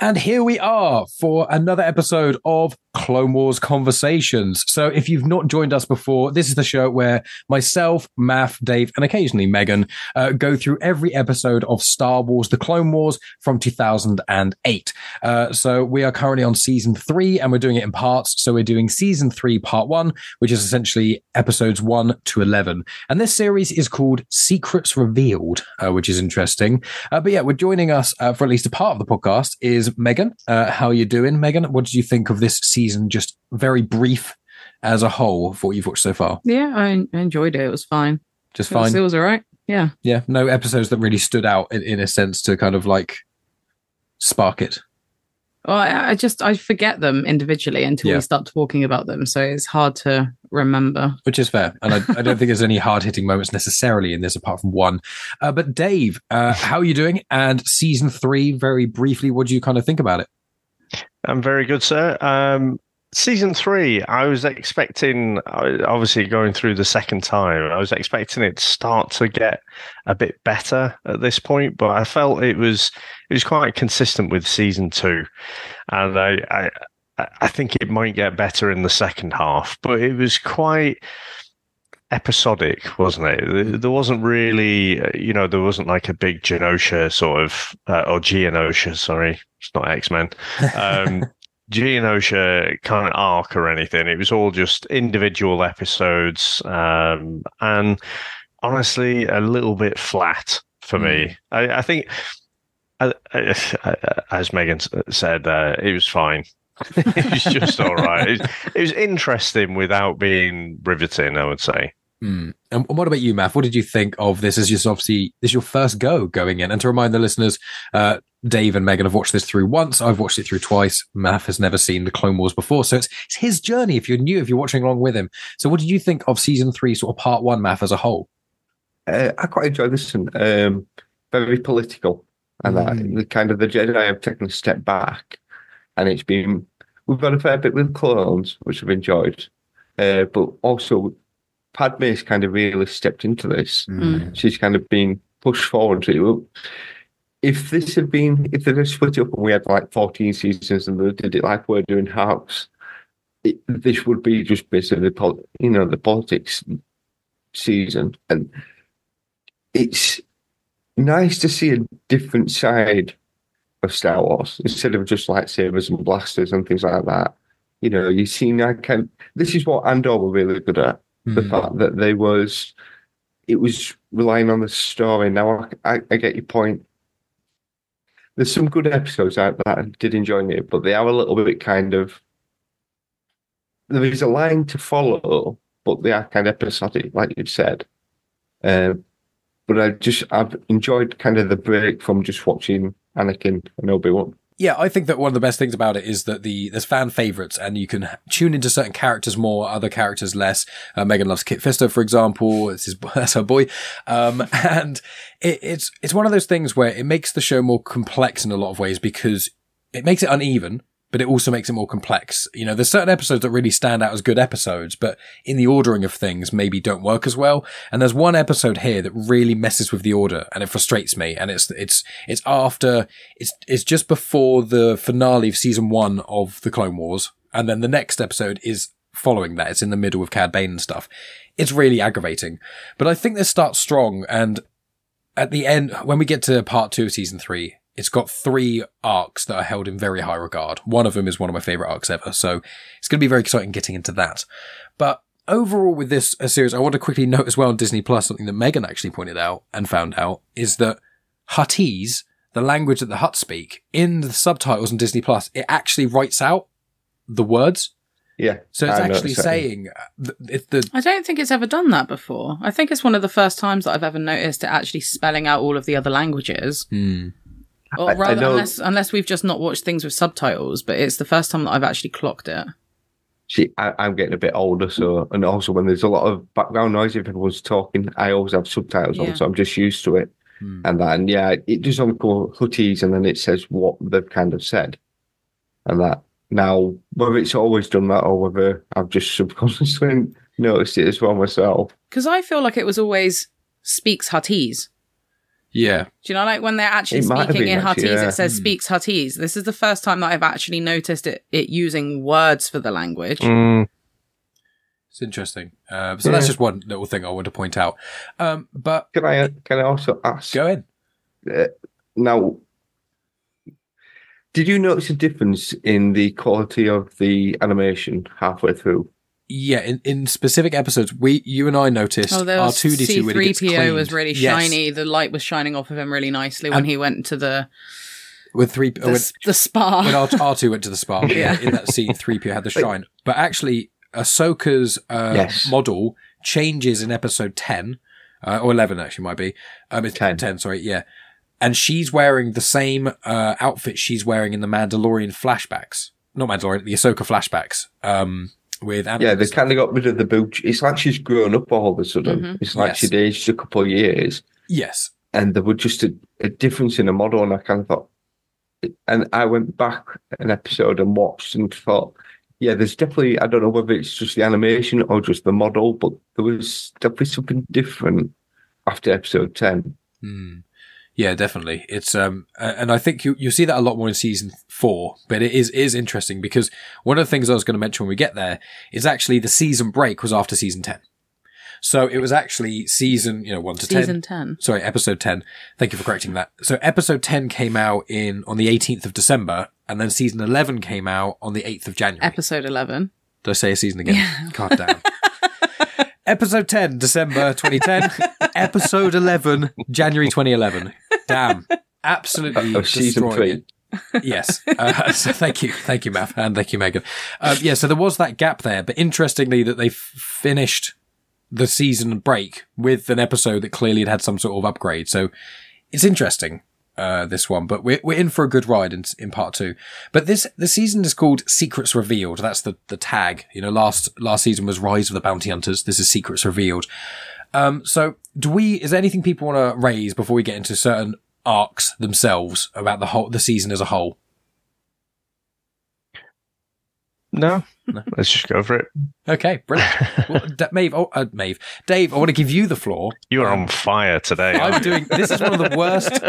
And here we are for another episode of Clone Wars Conversations. So if you've not joined us before, this is the show where myself, Maff, Dave, and occasionally Megan go through every episode of Star Wars The Clone Wars from 2008. So we are currently on season 3 and we're doing it in parts. So we're doing season 3, part 1, which is essentially episodes 1 to 11. And this series is called Secrets Revealed, which is interesting. But yeah, we're joining us for at least a part of the podcast is Megan. How are you doing, Megan? What did you think of this season, just very brief as a whole, for what you've watched so far? Yeah, I enjoyed it. It was fine. Just fine? It was all right. Yeah. Yeah, no episodes that really stood out in a sense to kind of like spark it? Well, I forget them individually until we start talking about them, so it's hard to remember. Which is fair, and I don't think there's any hard-hitting moments necessarily in this apart from one. But Dave, how are you doing? And season 3, very briefly, what do you kind of think about it? I'm very good, sir. Season 3, I was expecting, obviously going through the second time, I was expecting it to start to get a bit better at this point, but I felt it was quite consistent with season 2, and I think it might get better in the second half, but it was quite episodic, wasn't it? There wasn't really, there wasn't like a big Genosha sort of, or Geonosha, sorry, it's not X-Men. Geonosha kind of arc or anything. It was all just individual episodes, and honestly, a little bit flat for me. I think, as Megan said, it was fine. It was just all right. It was interesting without being riveting, I would say. And what about you, Maff? What did you think of this? This is your first going in. And to remind the listeners, Dave and Megan have watched this through once. I've watched it through twice. Maff has never seen the Clone Wars before. So it's his journey if you're new, if you're watching along with him. So what did you think of season 3, sort of part 1, Maff, as a whole? I quite enjoyed this one. Very political. And the Jedi have taken a step back. And we've got a fair bit with clones, which I've enjoyed. But also, Padmé's kind of really stepped into this. She's kind of been pushed forward to it. If they'd split it up and we had like 14 seasons and they did it like we're doing House, this would be just basically the politics season. And it's nice to see a different side of Star Wars instead of just lightsabers and blasters and things like that. You see this is what Andor were really good at. The fact that it was relying on the story. Now I get your point. There's some good episodes out that I did enjoy it, but they are a little bit there is a line to follow, but they are kind of episodic, like you've said. But I've enjoyed kind of the break from just watching Anakin and Obi-Wan. Yeah, I think that one of the best things about it is that there's fan favorites and you can tune into certain characters more, other characters less. Megan loves Kit Fisto, for example. That's her boy. And it's one of those things where it makes the show more complex in a lot of ways because it makes it uneven, but it also makes it more complex. There's certain episodes that really stand out as good episodes, but in the ordering of things maybe don't work as well. And there's one episode here that really messes with the order and it frustrates me. And it's just before the finale of season 1 of the Clone Wars. And then the next episode is following that. It's in the middle with Cad Bane and stuff. It's really aggravating, but I think this starts strong. And at the end, when we get to part 2 of season 3, it's got 3 arcs that are held in very high regard. One of them is one of my favorite arcs ever. So it's going to be very exciting getting into that. But overall with this series, I want to quickly note as well on Disney Plus, something that Megan actually pointed out and found out is that Huttese, the language that the Hutts speak, in the subtitles on Disney Plus, it actually writes out the words. Yeah. So it's actually saying I don't think it's ever done that before. I think it's one of the first times that I've ever noticed it actually spelling out all of the other languages. Or rather, unless we've just not watched things with subtitles, but it's the first time that I've actually clocked it. See, I'm getting a bit older, and also when there's a lot of background noise, if everyone's talking, I always have subtitles on, so I'm just used to it. And it does call Huttese, and then it says what they've kind of said. And that, now, whether it's always done that or whether I've just subconsciously noticed it as well myself. Because I feel like it was always speaks Huttese. Yeah. Do you know, like when they're actually speaking in Huttese, it says speaks Huttese. This is the first time that I've actually noticed it using words for the language. It's interesting. So that's just one little thing I want to point out. But can I also ask? Go ahead. Now, did you notice a difference in the quality of the animation halfway through? Yeah, in specific episodes, you and I noticed our 2D2 when it gets cleaned. C-3PO was really shiny. The light was shining off of him really nicely when he went to the spa. When R2 went to the spa, in that scene, 3PO had the shine. But actually, Ahsoka's model changes in episode 10, or 11 actually might be. It's 10, sorry, yeah. And she's wearing the same outfit she's wearing in the Mandalorian flashbacks. Not Mandalorian, the Ahsoka flashbacks. With Anakin. They kind of got rid of the boot. It's like she's grown up all of a sudden. It's like she'd aged a couple of years. Yes. And there was just a difference in the model, and I kind of thought, and I went back an episode and watched and thought, yeah, there's definitely, I don't know whether it's just the animation or just the model, but there was definitely something different after episode 10. Yeah, definitely. It's and I think you see that a lot more in season 4, but it is interesting because one of the things I was going to mention when we get there is actually the season break was after season 10. So it was actually season 1 to 10. Season 10. Sorry, episode 10. Thank you for correcting that. So episode 10 came out on the 18th of December, and then season 11 came out on the 8th of January. Episode 11. Did I say a season again? Yeah. God damn. Episode 10, December 2010. Episode 11, January 2011. Damn. Absolutely season 3. Yes. So thank you, Maff, and thank you, Megan. So there was that gap there, but interestingly that they finished the season break with an episode that clearly had some sort of upgrade. So it's interesting, this one, but we're in for a good ride in part 2. But the season is called Secrets Revealed. That's the tag. Last season was Rise of the Bounty Hunters. This is Secrets Revealed. So is there anything people want to raise before we get into certain arcs themselves about the season as a whole? No. Let's just go for it. Okay, brilliant. Well, Dave, I want to give you the floor. You are on fire today. This is one of the worst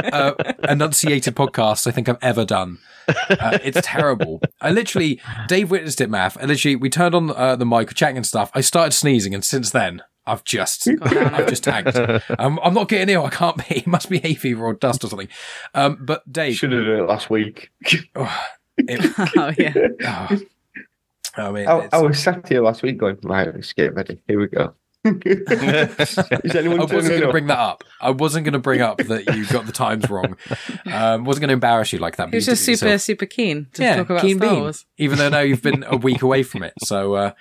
enunciated podcasts I think I've ever done. It's terrible. Dave witnessed it, Maff, and we turned on the mic, chatting and stuff. I started sneezing, and since then, I've just tanked. I'm not getting ill. I can't be. It must be hay fever or dust or something. But Dave, should have done it last week. I mean, I was sat here last week going, right, let's get ready. Here we go. I wasn't going to bring that up. I wasn't going to bring up that you got the times wrong. Wasn't going to embarrass you like that. He was just super keen to talk about Star Wars. Even though now you've been a week away from it. So,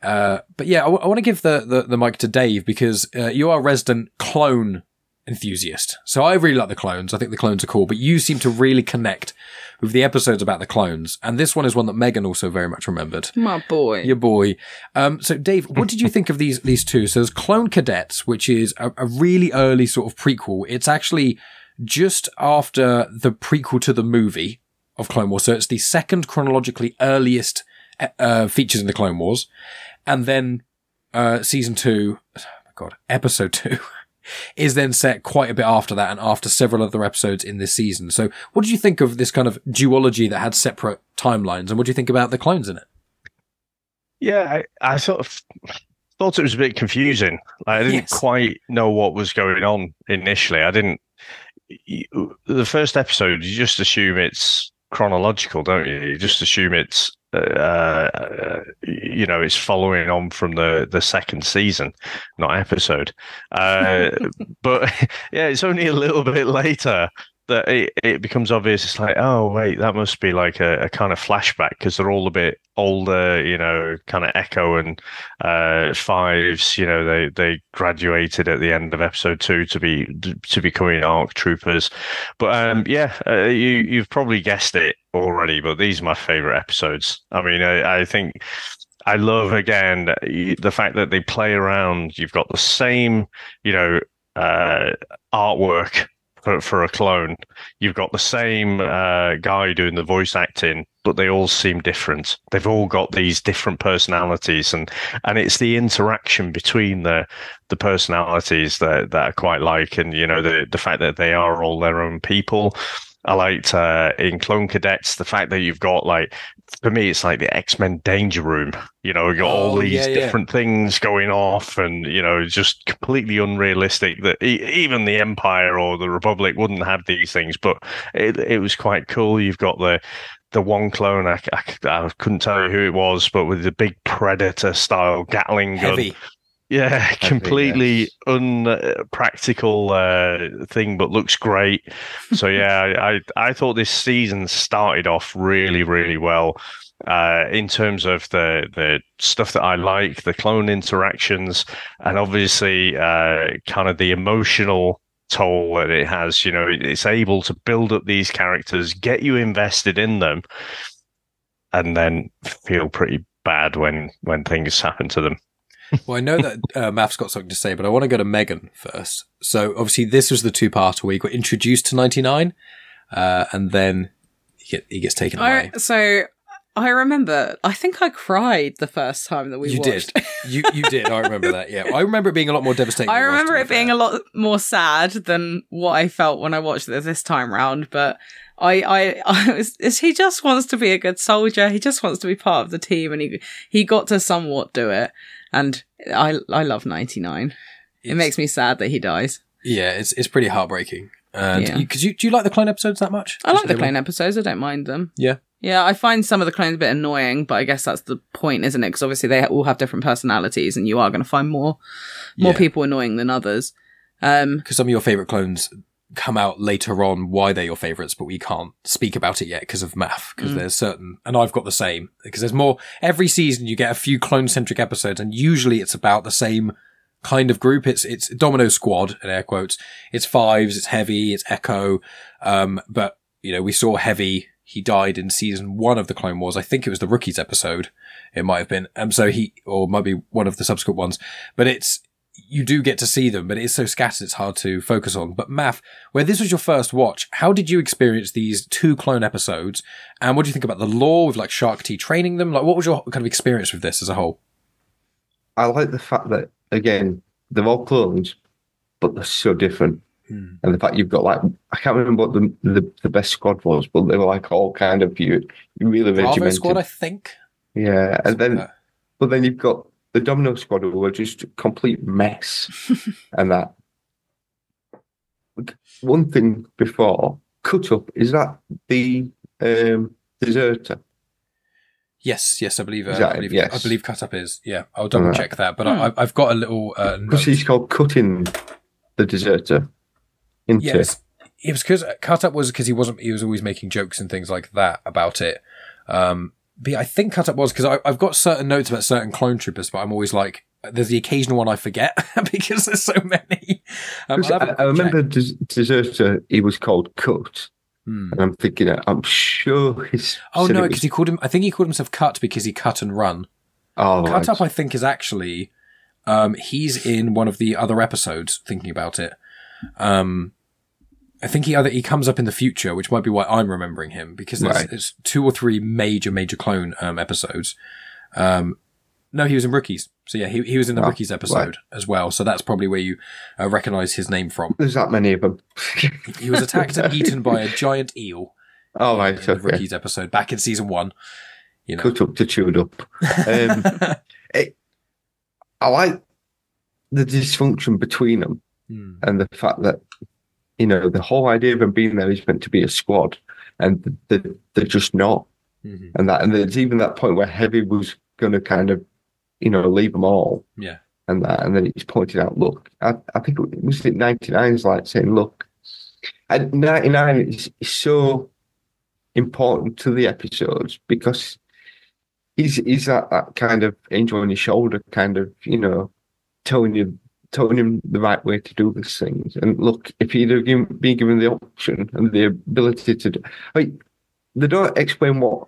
but yeah, I want to give the mic to Dave because you are a resident clone enthusiast. So I really like the clones. I think the clones are cool, but you seem to really connect with the episodes about the clones. And this one is one that Megan also very much remembered. My boy. Your boy. So Dave, what did you think of these two? So there's Clone Cadets, which is a really early sort of prequel. It's actually just after the prequel to the movie of Clone Wars. So it's the second chronologically earliest features in the Clone Wars. And then season 2, episode 2 is then set quite a bit after that and after several other episodes in this season. So what did you think of this kind of duology that had separate timelines, and what do you think about the clones in it? Yeah, I sort of thought it was a bit confusing. I didn't quite know what was going on initially. The first episode, you just assume it's chronological, don't you? You just assume it's it's following on from the second season, not episode. But yeah, it's only a little bit later that it becomes obvious. It's like, oh wait, that must be like a kind of flashback because they're all a bit older, kind of Echo and Fives. They graduated at the end of episode 2 to becoming ARC troopers. But you've probably guessed it already. But these are my favorite episodes. I mean, I think I love again the fact that they play around. You've got the same, artwork for a clone. You've got the same guy doing the voice acting, but they all seem different. They've all got these different personalities, and it's the interaction between the personalities that I quite like, and the fact that they are all their own people. I liked in Clone Cadets the fact that you've got, like, for me it's like the X-Men Danger Room. You've got all these different things going off, and just completely unrealistic that even the Empire or the Republic wouldn't have these things, but it was quite cool. You've got the one clone, I couldn't tell you who it was, but with the big Predator style Gatling gun. Heavy. Yeah, completely unpractical thing, but looks great. So yeah, I thought this season started off really, really well in terms of the stuff that I like, the clone interactions, and obviously kind of the emotional toll that it has. It's able to build up these characters, get you invested in them, and then feel pretty bad when things happen to them. Well, I know that Maff's got something to say, but I want to go to Megan first. So obviously this was the two-parter where you got introduced to 99, and then he gets taken away. So I remember, I think I cried the first time that we watched. You did. I remember that, yeah. I remember it being a lot more devastating. I remember it being a lot more sad than what I felt when I watched it this time round, but he just wants to be a good soldier. He just wants to be part of the team, and he got to somewhat do it. And I love 99. It makes me sad that he dies. Yeah, it's pretty heartbreaking. And do you like the clone episodes that much? I like the clone episodes. I don't mind them. Yeah. Yeah, I find some of the clones a bit annoying, but I guess that's the point, isn't it? Because obviously they all have different personalities, and you are going to find more people annoying than others. Because some of your favourite clones come out later on why they're your favourites, but we can't speak about it yet because of Maff, because there's certain, and I've got the same, because there's more, every season you get a few clone-centric episodes, and usually it's about the same kind of group. It's Domino Squad, in air quotes. It's Fives, it's Heavy, it's Echo, but, we saw Heavy, he died in season 1 of the Clone Wars. I think it was the Rookies episode, it might have been, or might be one of the subsequent ones, but you do get to see them, but it is so scattered it's hard to focus on. But Maff, where this was your first watch, how did you experience these 2 clone episodes? And what do you think about the lore with, like, Shark T training them? Like, what was your kind of experience with this as a whole? I like the fact that, again, they're all clones, but they're so different. And the fact you've got, like, I can't remember what the best squad was, but they were, like, all kind of you really Bravo regimented. Squad, I think. Yeah, and then, but then you've got the Domino Squad who were just a complete mess. And that. One thing before, Cut Up, is that the deserter? Yes, I believe. Yes. I believe Cut Up is. Yeah, I'll double check that. But I've got a little. Because he's called Cutting the Deserter. Yes, it was because Cut Up was because he was always making jokes and things like that about it. But I think Cut Up was because I've got certain notes about certain clone troopers, but I'm always like, there's the occasional one I forget because there's so many. I remember Deserter, he was called Cut. And I'm thinking, I'm sure he's... Oh, no, because I think he called himself Cut because he cut and run. Oh, Cut Up, I think, is actually... he's in one of the other episodes, thinking about it. I think he comes up in the future, which might be why I'm remembering him, because there's 2 or 3 major clone episodes. No, he was in Rookies. So yeah, he was in the Rookies episode as well. So that's probably where you recognise his name from. There's that many of them. He was attacked and eaten by a giant eel. Oh, right. In the Rookies episode, back in season 1. Cut up to chewed up. I like the dysfunction between them and the fact that, the whole idea of them being there is meant to be a squad, and they're just not. And there's even that point where Heavy was going to kind of, leave them all. Yeah. And then he's pointed out, look, I think it was 99 is like saying, look, 99 is so important to the episodes because he's that kind of angel on your shoulder, kind of, telling him the right way to do these things. And look, if he'd have been given the option and the ability to do, they don't explain what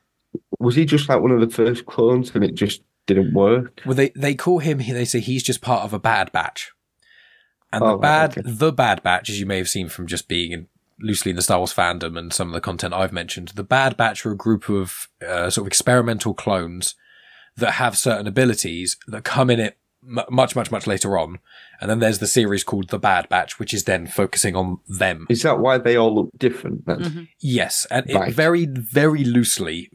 was he just like one of the first clones and it just didn't work. Well, they call him. They say he's just part of a bad batch, And the Bad Batch, as you may have seen from just being loosely in the Star Wars fandom and some of the content I've mentioned, the Bad Batch are a group of sort of experimental clones that have certain abilities that come in it much later on. And then there's the series called The Bad Batch, which is then focusing on them. Is that why they all look different then? Mm-hmm. Yes. And it very loosely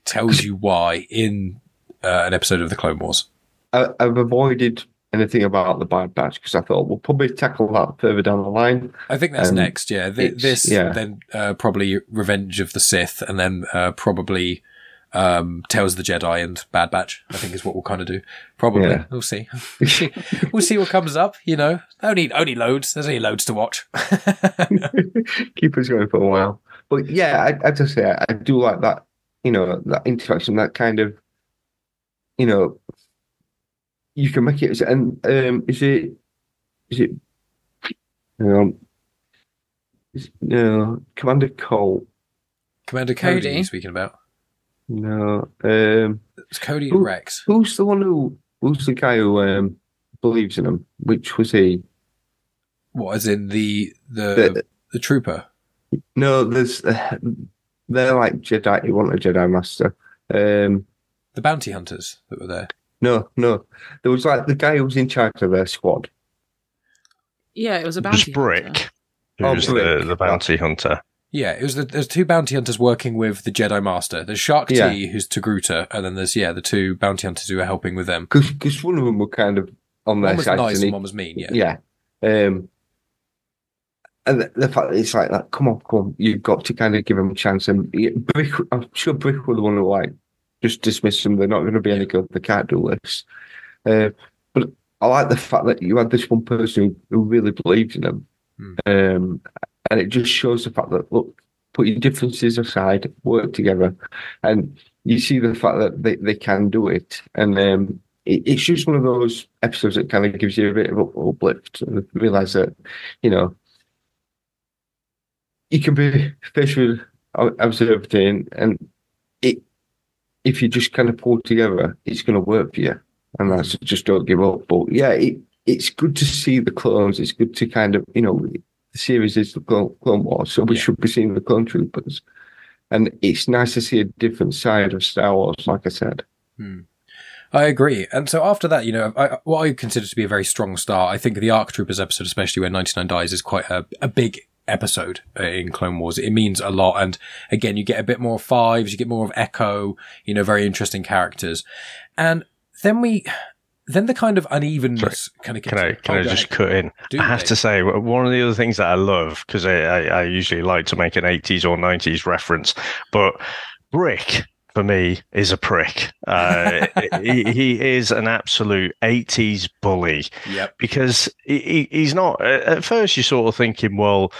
tells you why in an episode of the Clone Wars. I've avoided anything about the Bad Batch because I thought we'll probably tackle that further down the line. I think that's next, yeah. Then probably Revenge of the Sith, and then probably Tales of the Jedi and Bad Batch, I think is what we'll kind of do. Probably. Yeah. We'll see. We'll see what comes up, you know. Only loads. There's only loads to watch. Keep us going for a while. But yeah, I just say I do like that, you know, that interaction, that kind of, you know, you can make it, and is it Commander Cole? Commander Cody you're speaking about? No. It's Cody and Rex. Who's the guy who believes in him? Which was he? What, as in the trooper? No, they're like Jedi. You want a Jedi Master. The bounty hunters that were there. No. There was like the guy who was in charge of their squad. Yeah, it was a bounty hunter. Who's the bounty hunter? Yeah, there's two bounty hunters working with the Jedi Master. There's Shark T, who's Togruta, and then there's the two bounty hunters who are helping with them. Because one of them were kind of on their side. One was nice and one was mean, yeah. Yeah. And the fact that it's like that, come on, you've got to kind of give them a chance. And I'm sure Brick were the one who just dismiss them. They're not going to be any good. They can't do this. But I like the fact that you had this one person who really believed in them. And it just shows the fact that, look, put your differences aside, work together. And you see the fact that they can do it. And it's just one of those episodes that kind of gives you a bit of uplift and realise that, you know, you can be faced with adversity, and if you just kind of pull together, it's going to work for you. And that's just don't give up. But yeah, it's good to see the clones. It's good to kind of, you know, the series is the Clone Wars, so we should be seeing the clone troopers. And it's nice to see a different side of Star Wars, like I said. I agree. And so after that, you know, what I consider to be a very strong start, I think the ARC Troopers episode, especially where 99 dies, is quite a big episode in Clone Wars. It means a lot. And again, you get a bit more Fives, you get more of Echo, you know, very interesting characters. And then the kind of unevenness kind of... Can I just cut in? I have to say, one of the other things that I love, because I usually like to make an 80s or 90s reference, but Brick, for me, is a prick. He is an absolute 80s bully. Yep. Because he's not... At first, you're sort of thinking, well,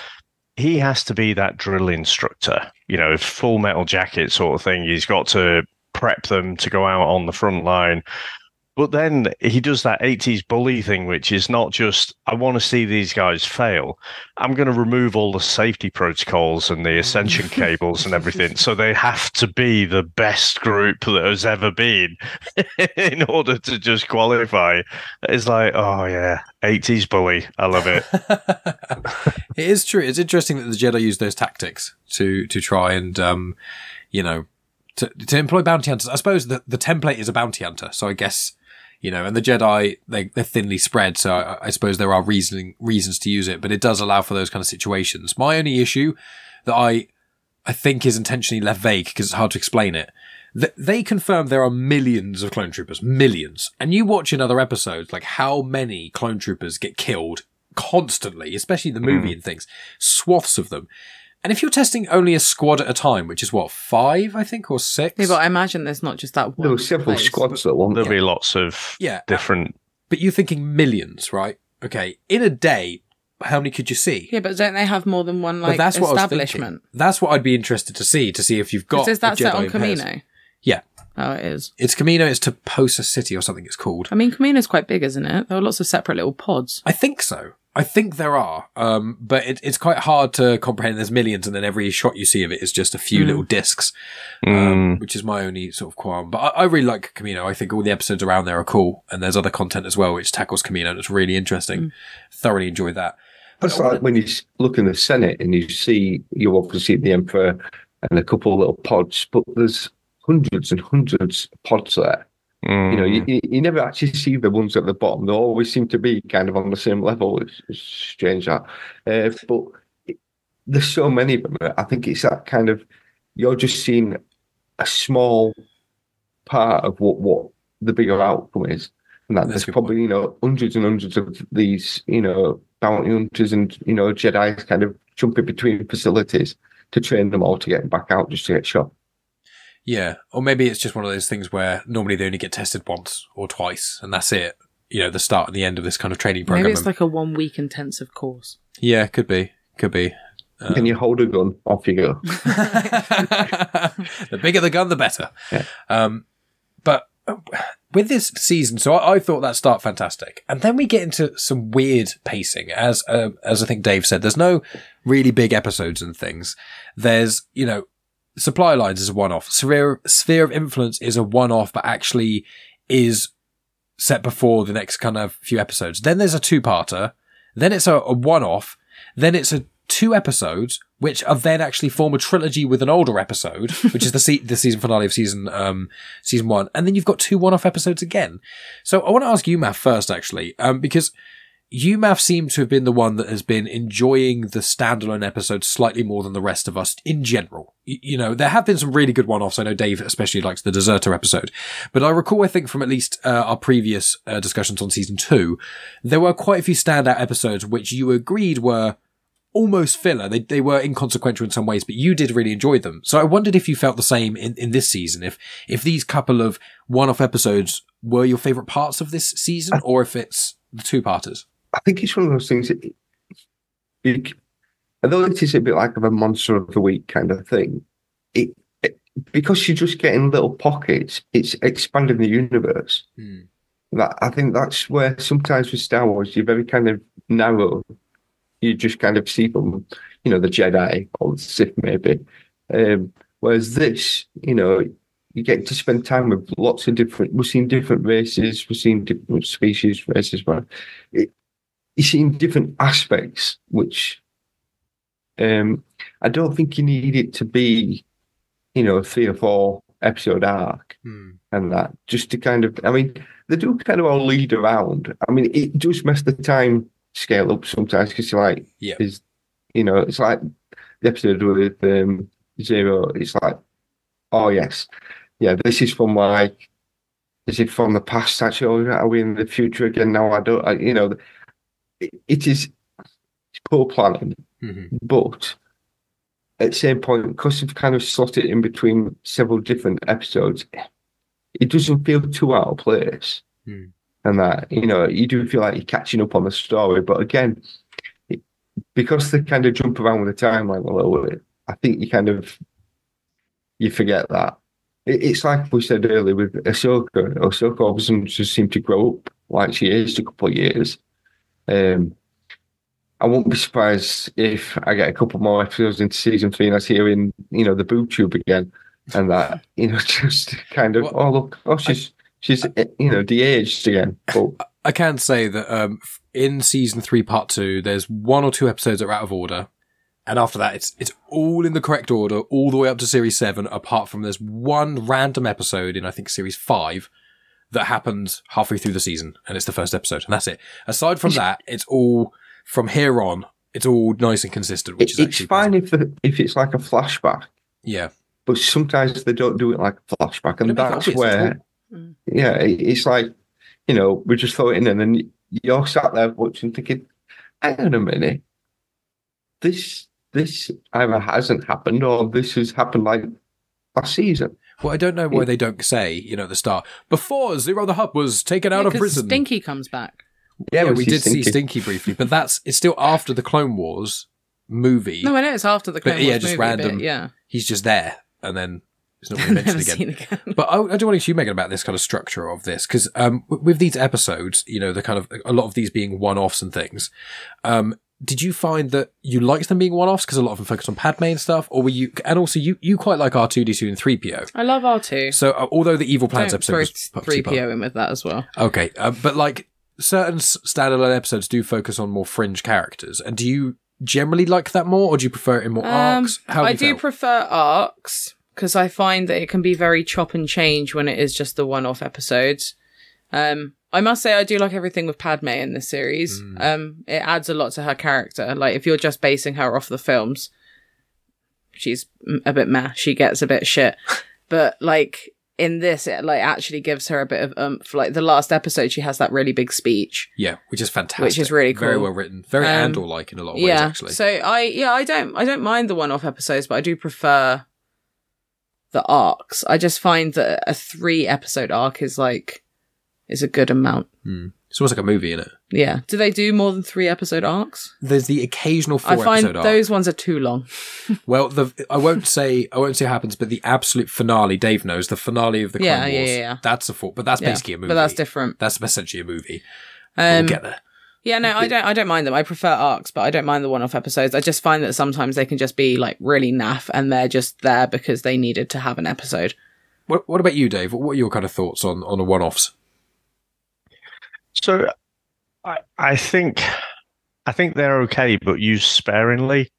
he has to be that drill instructor, you know, full metal jacket sort of thing. He's got to prep them to go out on the front line. But then he does that 80s bully thing, which is not just, I want to see these guys fail. I'm going to remove all the safety protocols and the ascension cables and everything. So they have to be the best group that has ever been in order to just qualify. It's like, oh yeah, 80s bully. I love it. It is true. It's interesting that the Jedi use those tactics to try and, you know, to employ bounty hunters. I suppose the template is a bounty hunter. So I guess, you know, and the Jedi, they're thinly spread. So I suppose there are reasons to use it, but it does allow for those kind of situations. My only issue that I think is intentionally left vague because it's hard to explain it. They confirm there are millions of clone troopers, millions. And you watch in other episodes, like how many clone troopers get killed constantly, especially the movie and things, swaths of them. And if you're testing only a squad at a time, which is what, 5, I think, or 6? Yeah, but I imagine there's not just that one. There were several squads at one. There'll be lots of different. But you're thinking millions, right? Okay. In a day, how many could you see? Yeah, but don't they have more than one establishment? That's what I'd be interested to see if you've got. Is that set on Kamino? Yeah. Oh, it is. It's Kamino. It's Taposa City or something it's called. I mean, Kamino's quite big, isn't it? There are lots of separate little pods. I think so. I think there are, but it's quite hard to comprehend. There's millions, and then every shot you see of it is just a few little discs, which is my only sort of qualm. But I really like Kamino. I think all the episodes around there are cool, and there's other content as well which tackles Kamino that's really interesting. Thoroughly enjoyed that. It's like when you look in the Senate and you obviously see the Emperor and a couple of little pods, but there's hundreds and hundreds of pods there. You never actually see the ones at the bottom. They always seem to be kind of on the same level. It's strange that. But there's so many of them. I think it's that kind of, you're just seeing a small part of what the bigger outcome is. And that there's probably, hundreds and hundreds of these, bounty hunters and, Jedi's kind of jumping between facilities to train them all to get back out just to get shot. Yeah, or maybe it's just one of those things where normally they only get tested once or twice, and that's it. The start and the end of this kind of training program. Maybe it's like a 1 week intensive course. Yeah, could be. Can you hold a gun? Off you go. The bigger the gun, the better. Yeah. But with this season, so I thought that start fantastic, and then we get into some weird pacing. As I think Dave said, there's no really big episodes and things. There's Supply Lines is a one-off. Sphere of Influence is a one-off, but actually is set before the next kind of few episodes. Then there's a two-parter. Then it's a one-off. Then it's a 2 episodes, which are then actually form a trilogy with an older episode, which is the season finale of season 1. And then you've got 2 one-off episodes again. So I want to ask you, Maff, first, actually, because you, Maff, seem to have been the one that has been enjoying the standalone episodes slightly more than the rest of us in general. There have been some really good one-offs. I know Dave especially likes the Deserter episode. But I recall, I think, from at least our previous discussions on season 2, there were quite a few standout episodes which you agreed were almost filler. They were inconsequential in some ways, but you did really enjoy them. So I wondered if you felt the same in this season, if these couple of one-off episodes were your favourite parts of this season, or if it's the two-parters. I think it's one of those things although it is a bit like a monster of the week kind of thing, because you're just getting little pockets, it's expanding the universe. I think that's where sometimes with Star Wars, you're very kind of narrow. You just kind of see from, the Jedi or the Sith maybe. Whereas this, you get to spend time with lots of we're seeing different races, we're seeing different species, races, but you're seeing different aspects, which I don't think you need it to be, a 3 or 4 episode arc and that, just to kind of, they do kind of all lead around. It does mess the time scale up sometimes, because you're like, it's like the episode with Zero, it's like, oh yes, this is from is it from the past actually, or are we in the future again now? It's poor planning, but at the same point, because you've kind of slotted it in between several different episodes, it doesn't feel too out of place. And that, you do feel like you're catching up on the story. But again, because they kind of jump around with the timeline a little bit, I think you forget that. It's like we said earlier with Ahsoka. Ahsoka obviously just seemed to grow up like she aged a couple of years. I won't be surprised if I get a couple more episodes into season 3 and I see her in, the boob tube again. And that, just kind of, she's de-aged again. But I can say that in season 3, part 2, there's 1 or 2 episodes that are out of order, and after that, it's all in the correct order, all the way up to series 7. Apart from there's 1 random episode in, I think, series 5 that happens halfway through the season, and it's the first episode, and that's it. Aside from that, it's all from here on. It's all nice and consistent, which is actually fine if it's like a flashback. Yeah, but sometimes they don't do it like a flashback, and that's where. Yeah, it's like, we just throw it in, and then you're sat there watching thinking, hang on a minute, this either hasn't happened or this has happened like last season. Well, I don't know why they don't say, at the start, before Zero the Hutt was taken out of prison. Stinky comes back. Yeah, we did see Stinky briefly, but it's still after the Clone Wars movie. No, I know it's after the Clone Wars movie. Just random. But, yeah. He's just there, and then it's not really mentioned again. But I do want to ask you, Megan, about this kind of structure of this, because with these episodes, you know, the kind of a lot of these being one-offs and things. Did you find that you liked them being one-offs because a lot of them focus on Padmé and stuff, or were you? And also, you quite like R2-D2 and 3PO. I love R2. So although the Evil Plans episode was 3PO in with that as well. Okay, but like certain standalone episodes do focus on more fringe characters, and do you generally like that more, or do you prefer it in more arcs? I do prefer arcs because I find that it can be very chop and change when it is just the one-off episodes. I must say I do like everything with Padmé in this series. It adds a lot to her character. Like, if you're just basing her off the films, she's a bit meh. She gets a bit shit. But, like, in this, it, like, actually gives her a bit of oomph. Like, the last episode, she has that really big speech. Yeah, which is fantastic. Which is really cool. Very well written. Very Andor-like in a lot of ways, actually. So, I don't mind the one-off episodes, but I do prefer the arcs. I just find that a 3-episode arc is a good amount. It's almost like a movie, isn't it? Yeah. Do they do more than 3-episode arcs? There's the occasional 4-episode arc. I find those ones are too long. Well, I won't say what happens, but the absolute finale, Dave knows, the finale of the Clone Wars. Yeah. That's a 4, but that's basically a movie. But that's different. That's essentially a movie. We'll get there. Yeah, no, I don't mind them. I prefer arcs, but I don't mind the one-off episodes. I just find that sometimes they can just be like really naff, and they're just there because they needed to have an episode. What about you, Dave? What are your kind of thoughts on the one-offs? So, I think they're okay, but used sparingly.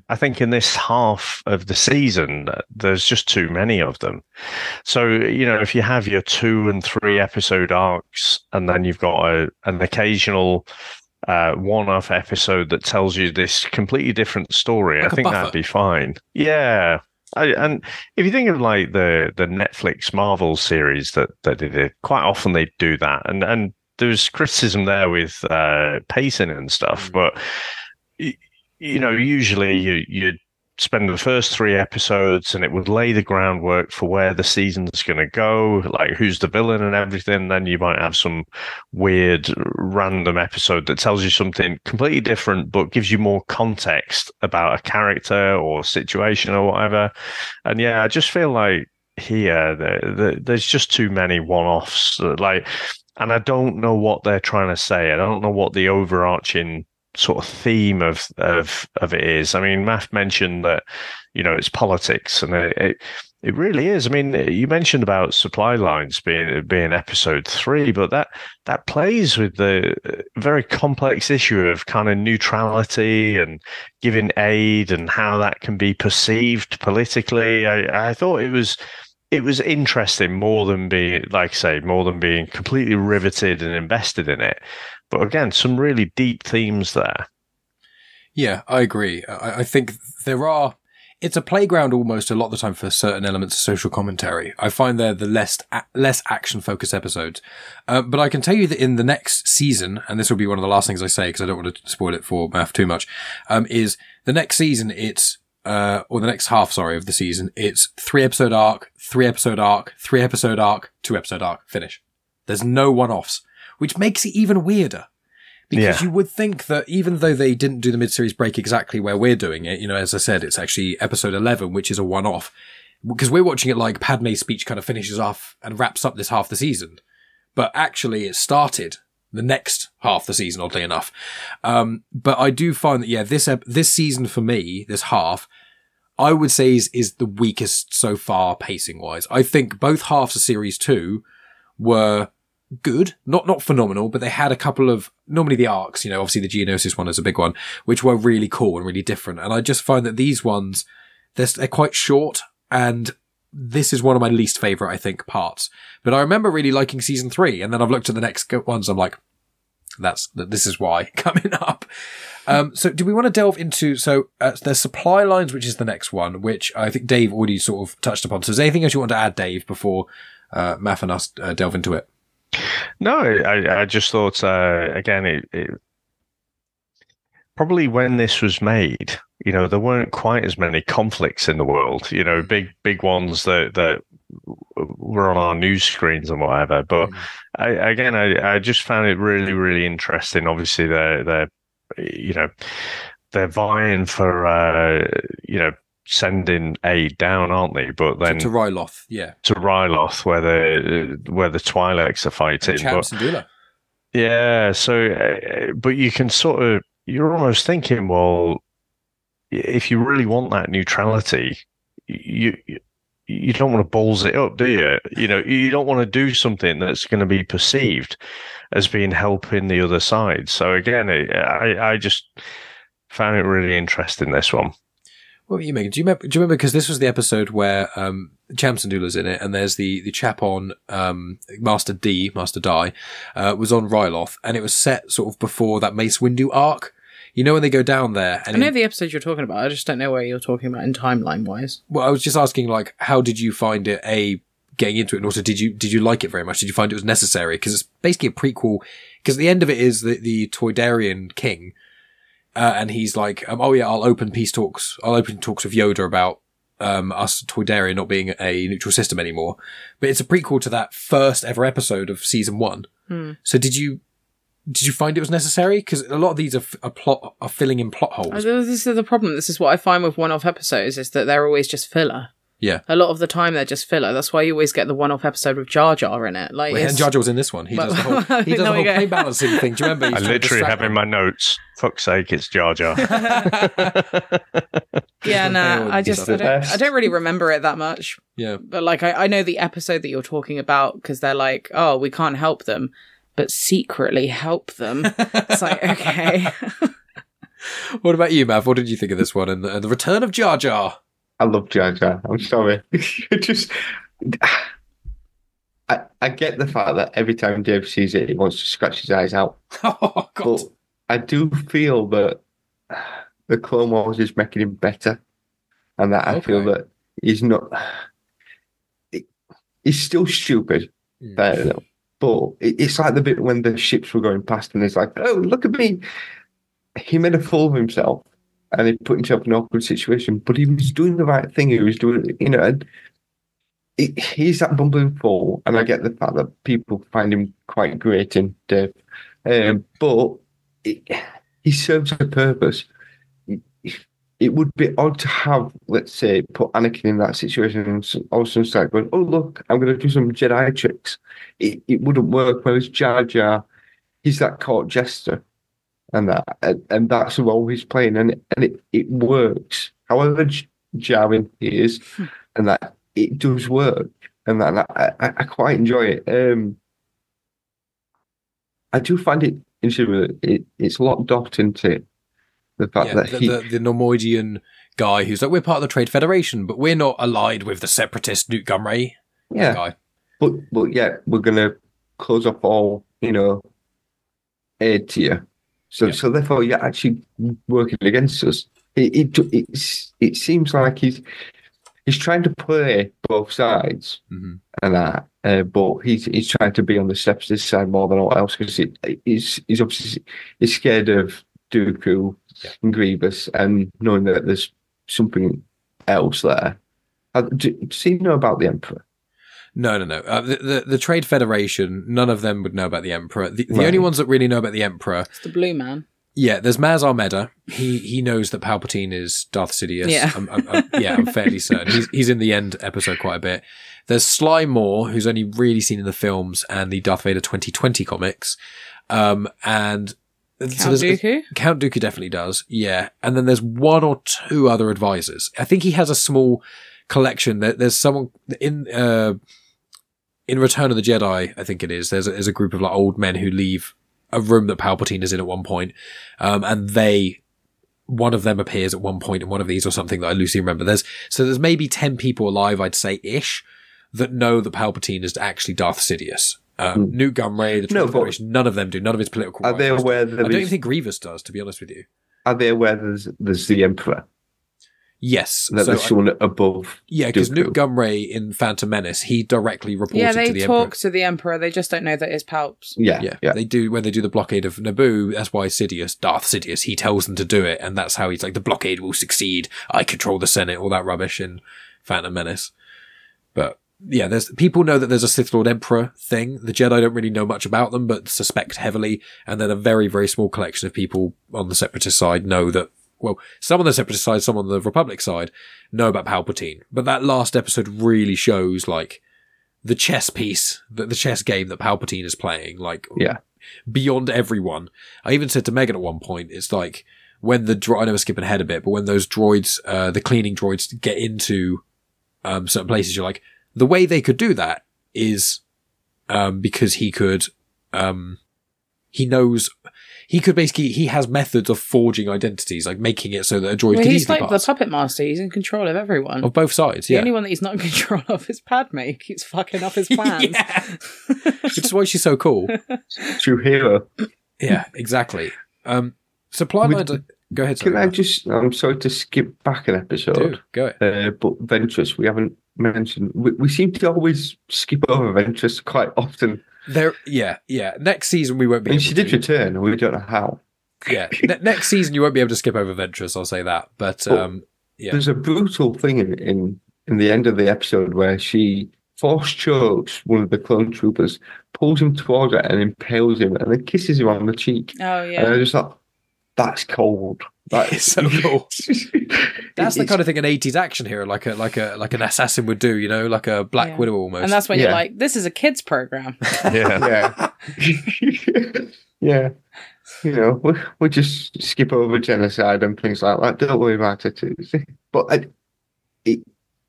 I think in this half of the season, there's just too many of them. So, you know, if you have your 2 and 3 episode arcs, and then you've got an occasional one-off episode that tells you this completely different story, like I think that'd be fine. Yeah. And if you think of like the Netflix Marvel series that they did, quite often they do that. And there's criticism there with pacing and stuff, but you know, usually you spend the first 3 episodes and it would lay the groundwork for where the season's going to go, like who's the villain and everything. Then you might have some weird random episode that tells you something completely different, but gives you more context about a character or situation or whatever. And yeah, I just feel like here there's just too many one-offs, like. And I don't know what they're trying to say. I don't know what the overarching sort of theme of it is. I mean, Maff mentioned that, you know, it's politics, and it really is. I mean, you mentioned about supply lines being episode 3, but that plays with the very complex issue of kind of neutrality and giving aid and how that can be perceived politically. I thought it was interesting more than being completely riveted and invested in it. But again, some really deep themes there. Yeah, I agree. I think it's a playground almost a lot of the time for certain elements of social commentary. I find they're the less action-focused episodes. But I can tell you that in the next season, and this will be one of the last things I say because I don't want to spoil it for Maff too much, is the next season or the next half, of the season, it's 3-episode arc, 3-episode arc, 3-episode arc, 2-episode arc, finish. There's no one-offs, which makes it even weirder. Because you would think that even though they didn't do the mid-series break exactly where we're doing it, you know, as I said, it's actually episode 11, which is a one-off. Because we're watching it like Padmé's speech kind of finishes off and wraps up this half the season. But actually it started the next half the season, oddly enough. But I do find that, this season for me, this half, I would say is the weakest so far pacing wise. I think both halves of series 2 were good, not phenomenal, but they had a couple of, normally the arcs, you know, obviously the Geonosis one is a big one, which were really cool and really different. And I just find that these ones, they're quite short, and this is one of my least favorite, I think, parts. But I remember really liking season 3, and then I've looked at the next ones, I'm like, this is why coming up. So do we want to delve into, there's supply lines, which is the next one, which I think Dave already sort of touched upon. So is there anything else you want to add, Dave, before Maff and us delve into it? No, I just thought, again, it probably when this was made, you know, there weren't quite as many conflicts in the world, you know, big ones that were on our news screens and whatever. But I just found it really, really interesting. Obviously, they're vying for, sending aid down, aren't they? But then to Ryloth, to Ryloth, where the Twi'leks are fighting. Champs and Dula. Yeah, so but you're almost thinking, well, if you really want that neutrality, you don't want to balls it up, do you? You don't want to do something that's going to be perceived as being helping the other side. So again, I just found it really interesting, this one. What were you making? Do you remember? Because this was the episode where Champs and Dula's in it, and there's the chap on Master Di was on Ryloth, and it was set sort of before that Mace Windu arc. When they go down there. And I know the episode you're talking about. I just don't know where you're talking about in timeline wise. Well, I was just asking, like, how did you find it? Getting into it, and also did you like it very much? Did you find it was necessary? Because it's basically a prequel. Because the end of it is the Toydarian king. And he's like, I'll open peace talks. I'll open talks with Yoda about us Toydarian not being a neutral system anymore. But it's a prequel to that first ever episode of season 1. So did you find it was necessary? Because a lot of these are filling in plot holes. This is the problem. This is what I find with one-off episodes, is that they're always just filler. Yeah. A lot of the time they're just filler. That's why you always get the one-off episode with Jar Jar in it. And Jar Jar was in this one. He does the whole play balancing thing. Do you remember? I literally have in my notes, fuck's sake, it's Jar Jar. Yeah, no, I don't really remember it that much. Yeah. But like, I know the episode that you're talking about, because they're like, oh, we can't help them, but secretly help them. It's like, okay. What about you, Mav? What did you think of this one and the return of Jar Jar? I love Jar Jar. I'm sorry. I get the fact that every time Dave sees it, he wants to scratch his eyes out. Oh, God. But I do feel that the Clone Wars is making him better. And that I feel that he's not... He's still stupid. Fair enough. But it's like the bit when the ships were going past and he's like, oh, look at me. He made a fool of himself. And he put himself in an awkward situation, but he was doing the right thing. He was doing, and he's that bumbling fool. And I get the fact that people find him quite great in Dave, but he serves a purpose. It would be odd to have, let's say, put Anakin in that situation and all of a sudden start going, oh, look, I'm going to do some Jedi tricks. It wouldn't work. Whereas Jar Jar, he's that court jester. And that's the role he's playing, and it works. However jarring he is, and that it does work, and that I quite enjoy it. I do find it interesting. It's locked off into the fact that the Normoidian guy who's like, we're part of the Trade Federation, but we're not allied with the separatist Newt Gunray. Yeah, guy. But yeah, we're gonna close off all aid to you. So therefore, you're actually working against us. It seems like he's trying to play both sides, and that, but he's trying to be on the separatist side more than all else because he's obviously scared of Dooku and Grievous, and knowing that there's something else there. Does he know about the Emperor? No. The Trade Federation, none of them would know about the Emperor. The only ones that really know about the Emperor... It's the blue man. Yeah, there's Maz Armeda. He knows that Palpatine is Darth Sidious. Yeah. I'm fairly certain. He's in the end episode quite a bit. There's Sly Moore, who's only really seen in the films and the Darth Vader 2020 comics. And... Count Dooku? Count Dooku definitely does, yeah. And then there's one or two other advisors. I think he has a small collection. There's someone in Return of the Jedi, I think it is, there's a group of like old men who leave a room that Palpatine is in at one point, and one of them appears at one point in one of these or something that I loosely remember. There's maybe 10 people alive, I'd say, ish, that know that Palpatine is actually Darth Sidious. Newt Gunray, the Trade Federation, none of them do. None of his political Are they aware that I don't even think Grievous does, to be honest with you. Are they aware there's the Emperor? Yes. That there's someone above. Yeah, because Newt Gunray in Phantom Menace, he directly reported to the Emperor. Yeah, they talk to the Emperor. They just don't know that it's Palps. Yeah. They do, when they do the blockade of Naboo, that's why Darth Sidious, he tells them to do it, and that's how he's like, the blockade will succeed, I control the Senate, all that rubbish in Phantom Menace. But yeah, people know that there's a Sith Lord Emperor thing. The Jedi don't really know much about them, but suspect heavily, and then a very, very small collection of people on the Separatist side know that well, some on the Separatist side, some on the Republic side know about Palpatine. But that last episode really shows like the chess piece, the chess game that Palpatine is playing, like beyond everyone. I even said to Megan at one point, it's like when I know we're skipping ahead a bit, but when those droids, the cleaning droids get into certain places, you're like, the way they could do that is because he could, he has methods of forging identities, like making it so that a droid can easily pass. He's like the puppet master. He's in control of everyone. Of both sides, The only one that he's not in control of is Padmé. He keeps fucking up his plans. Which is why she's so cool. True hero. Yeah, exactly. Supply lines... Go ahead, sorry. I'm sorry to skip back an episode. Dude, go ahead. But Ventress, we haven't mentioned. We seem to always skip over Ventress quite often. Next season we won't be. And she did return, and we don't know how. Yeah, next season you won't be able to skip over Ventress. I'll say that. But there's a brutal thing in the end of the episode where she force chokes one of the clone troopers, pulls him towards her, and impales him, and then kisses him on the cheek. Oh yeah. And I just thought, that's cold. That is so cool. That's the kind of thing an 80s action hero, like an assassin would do, you know, like a Black Widow almost. And that's when you're like, this is a kids program. Yeah. You know, we just skip over genocide and things like that. Don't worry about it. But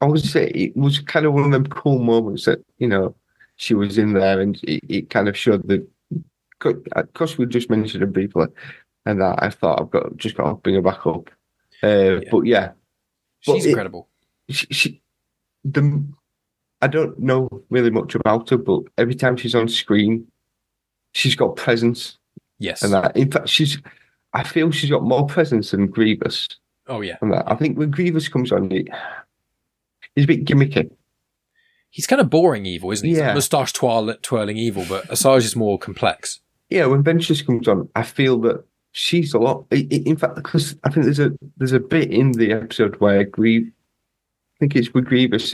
I would say it was kind of one of them cool moments that, you know, she was in there, and it kind of showed that, of course, we just mentioned it briefly, and that I thought I've got to bring her back up. But yeah, she's incredible. I don't know really much about her, but every time she's on screen, she's got presence. Yes, and that, in fact, I feel she's got more presence than Grievous. Oh yeah, and that I think when Grievous comes on, he's a bit gimmicky. He's kind of boring evil, isn't he? Yeah. He's moustache twirling evil, but Asajj is more complex. Yeah, when Ventress comes on, I feel that she's a lot. In fact, because I think there's a bit in the episode where I think it's with Grievous.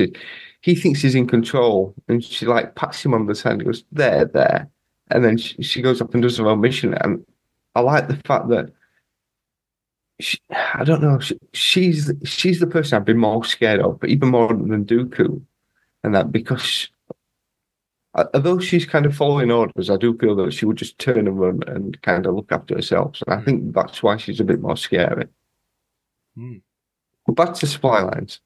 He thinks he's in control, and she like pats him on the side and goes, there. And then she goes up and does her own mission. And I like the fact that I don't know, she's the person I've been more scared of, but even more than Dooku. And that because although she's kind of following orders, I do feel that she would just turn and run and kind of look after herself. So I think that's why she's a bit more scary. But back to supply lines.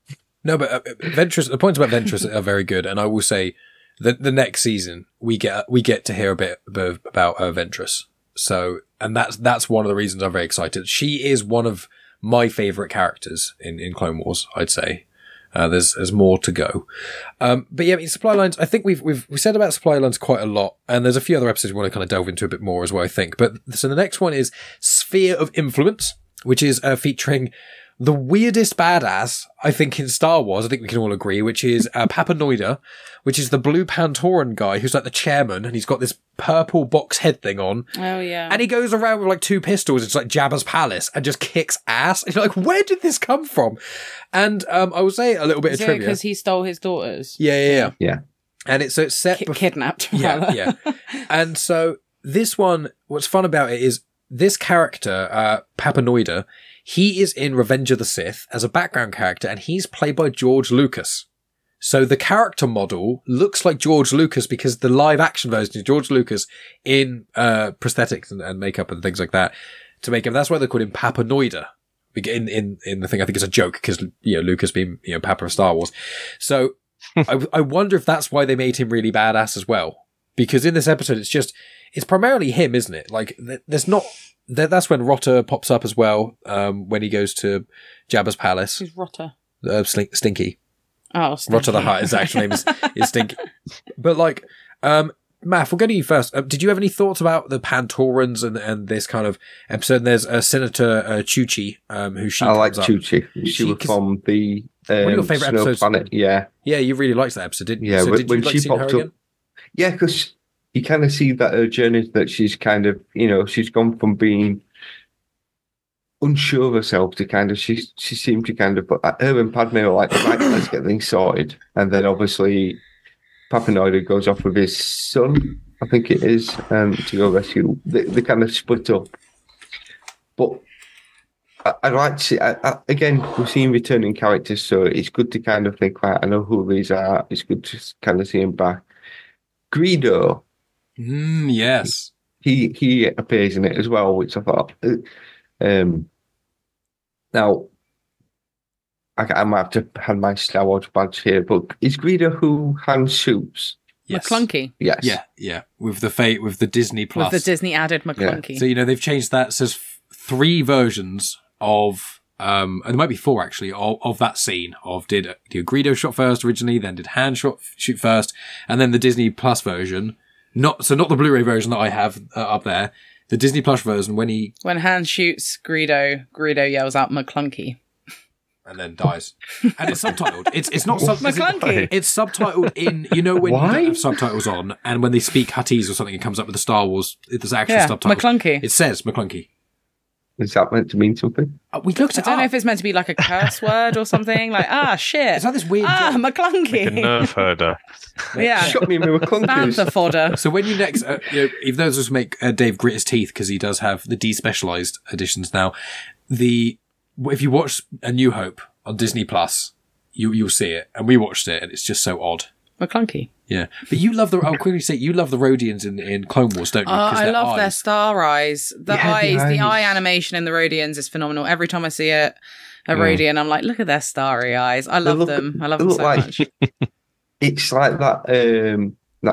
No, but Ventress. The points about Ventress are very good, and I will say that the next season we get to hear a bit about Ventress. So, and that's one of the reasons I'm very excited. She is one of my favorite characters in Clone Wars, I'd say. There's more to go. But yeah, I mean, supply lines, I think we've said about supply lines quite a lot, and there's a few other episodes we want to kind of delve into a bit more as well, I think. But so the next one is Sphere of Influence, which is featuring the weirdest badass, I think, in Star Wars. I think we can all agree, which is Papa Noida, which is the blue Pantoran guy who's like the chairman, and he's got this purple box head thing on. Oh, yeah. And he goes around with like 2 pistols. It's like Jabba's palace, and just kicks ass. And you're like, where did this come from? And I will say a little bit of trivia. Because he stole his daughters? Yeah. And it's set... kidnapped. Yeah. And so this one, what's fun about it is this character, Papa Noida, he is in Revenge of the Sith as a background character, and he's played by George Lucas. So the character model looks like George Lucas because the live action version is George Lucas in prosthetics and makeup and things like that to make him. That's why they called him Papa Noida. In the thing, I think it's a joke because, you know, Lucas being, you know, Papa of Star Wars. So I wonder if that's why they made him really badass as well. Because in this episode, it's primarily him, isn't it? Like, there's not... That's when Rotter pops up as well, when he goes to Jabba's palace. Who's Rotter? Stinky. Oh, Stinky. Rotter the Hutt, his actual name is Stinky. But like, Maff, we'll go to you first. Did you have any thoughts about the Pantorans and this kind of episode? And there's Senator Chuchi, who she I like up. Chuchi. She was from the one of your favourite episodes. Planet. Yeah, you really liked that episode, didn't you? Yeah, so did when you like she popped up. Yeah, because you kind of see that her journey, that she's kind of, you know, she's gone from being unsure of herself to kind of, she seemed to kind of, her and Padmé were like, right, let's get things sorted. And then obviously Papa Noida goes off with his son, I think it is, to go rescue. They kind of split up. But I like to see, again, we're seeing returning characters, so it's good to kind of think, right, I know who these are. It's good to kind of see him back. Greedo. Yes. He appears in it as well, which I thought. Now, I might have to have my Star Wars badge here, but is Greedo who Han shoots? Yes. McClunky. Yes. Yeah. With the Disney Plus. With the Disney added McClunky. Yeah. So, they've changed that. It says 3 versions of, and there might be 4 actually, of that scene did Greedo shot first originally, then did Han shoot first, and then the Disney Plus version, not the Blu-ray version that I have up there, the Disney Plus version when Han shoots Greedo yells out McClunky. And then dies. And it's subtitled. It's not McClunky. It's subtitled in, when you don't have subtitles on, and when they speak Huttese or something, it comes up with the Star Wars, there's actual subtitles. McClunky. It says McClunky. Is that meant to mean something? We looked at I don't know if it's meant to be like a curse word or something. Like, shit. It's like this weird... McClunky. Like a nerf herder. Yeah. Shot me with McClunky. Bantha fodder. So when you next... if those just make Dave grit his teeth, because he does have the despecialized editions now, if you watch A New Hope on Disney Plus, you'll see it. And we watched it, and it's just so odd. McClunky. Yeah. But you love I'll quickly say, you love the Rhodians in Clone Wars, don't you? I love their star eyes. The eye animation in the Rhodians is phenomenal. Every time I see a Rhodian, I'm like, look at their starry eyes. I love them. I love them so much. It's like that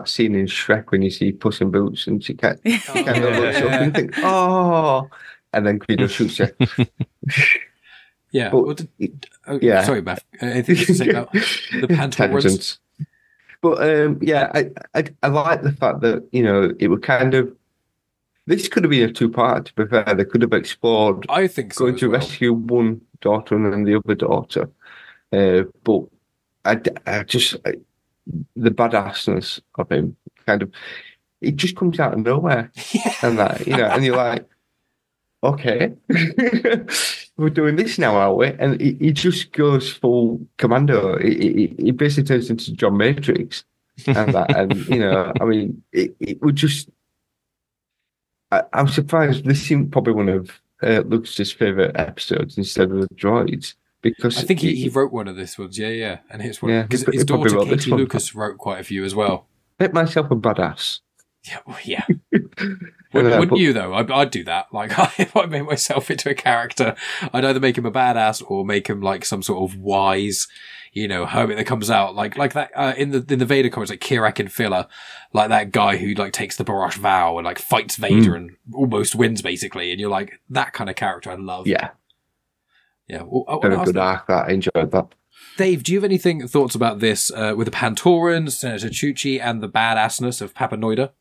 scene in Shrek when you see Puss in Boots and she kind of looks up and think, and then Greedo shoots you. Yeah. Yeah. Sorry, Maff. Anything to say about the Pantorans? But I like the fact that it would kind of. This could have been a 2-part. To be fair, they could have explored. I think so. Going to rescue one daughter and then the other daughter, but I just the badassness of him it just comes out of nowhere, and that and you're like, okay, we're doing this now, are we? And he just goes full commando. He basically turns into John Matrix, and that, and I mean, it would just. I'm surprised. This seemed probably one of Lucas's favorite episodes instead of the droids, because I think he wrote one of this ones. Yeah, and his one because his daughter Katie Lucas wrote quite a few as well. Make myself a badass. Yeah. Wouldn't you though? I'd do that. Like, if I made myself into a character, I'd either make him a badass or make him like some sort of wise, hermit that comes out like that in the Vader comics, like Kirak and Filler, like that guy who like takes the Barash vow and like fights Vader and almost wins basically. And you're like that kind of character. I love. Yeah. Well, very good arc. That I enjoyed that. Dave, do you have thoughts about this with the Pantorans, Senator Chuchi, and the badassness of Papa Noida?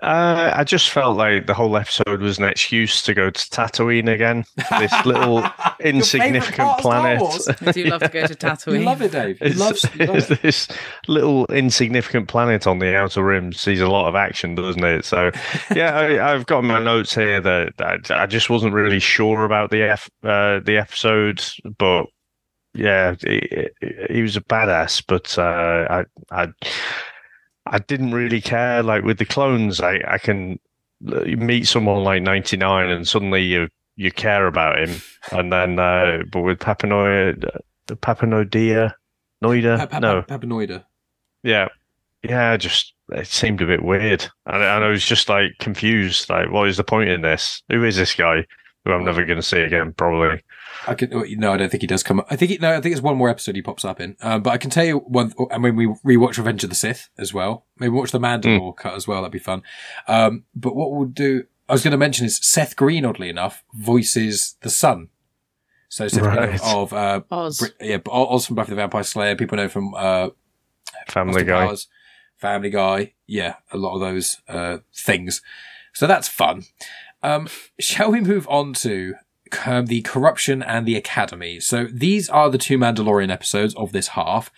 I just felt like the whole episode was an excuse to go to Tatooine again. This little insignificant planet. I do love to go to Tatooine. You love it, Dave. This little insignificant planet on the Outer Rim sees a lot of action, doesn't it? So, yeah, I've got my notes here that I just wasn't really sure about the episode, but yeah, he was a badass, but I didn't really care. Like with the clones, I can meet someone like 99 and suddenly you care about him. And then, but with Papa Noida. Yeah, just, it seemed a bit weird. And I was just like confused. Like, what is the point in this? Who is this guy who I'm never going to see again, probably? I don't think he does come up. I think it's one more episode he pops up in. But I can tell you one, and when we rewatch Revenge of the Sith as well, maybe watch the Mandalore cut as well, that'd be fun. But what we'll do, I was going to mention is Seth Green, oddly enough, voices the son. So Seth Green of, Oz. Oz from Buffy the Vampire Slayer, people know from, Family Guy. Family Guy. Yeah, a lot of those, things. So that's fun. Shall we move on to the Corruption and the Academy? So these are the 2 Mandalorian episodes of this half.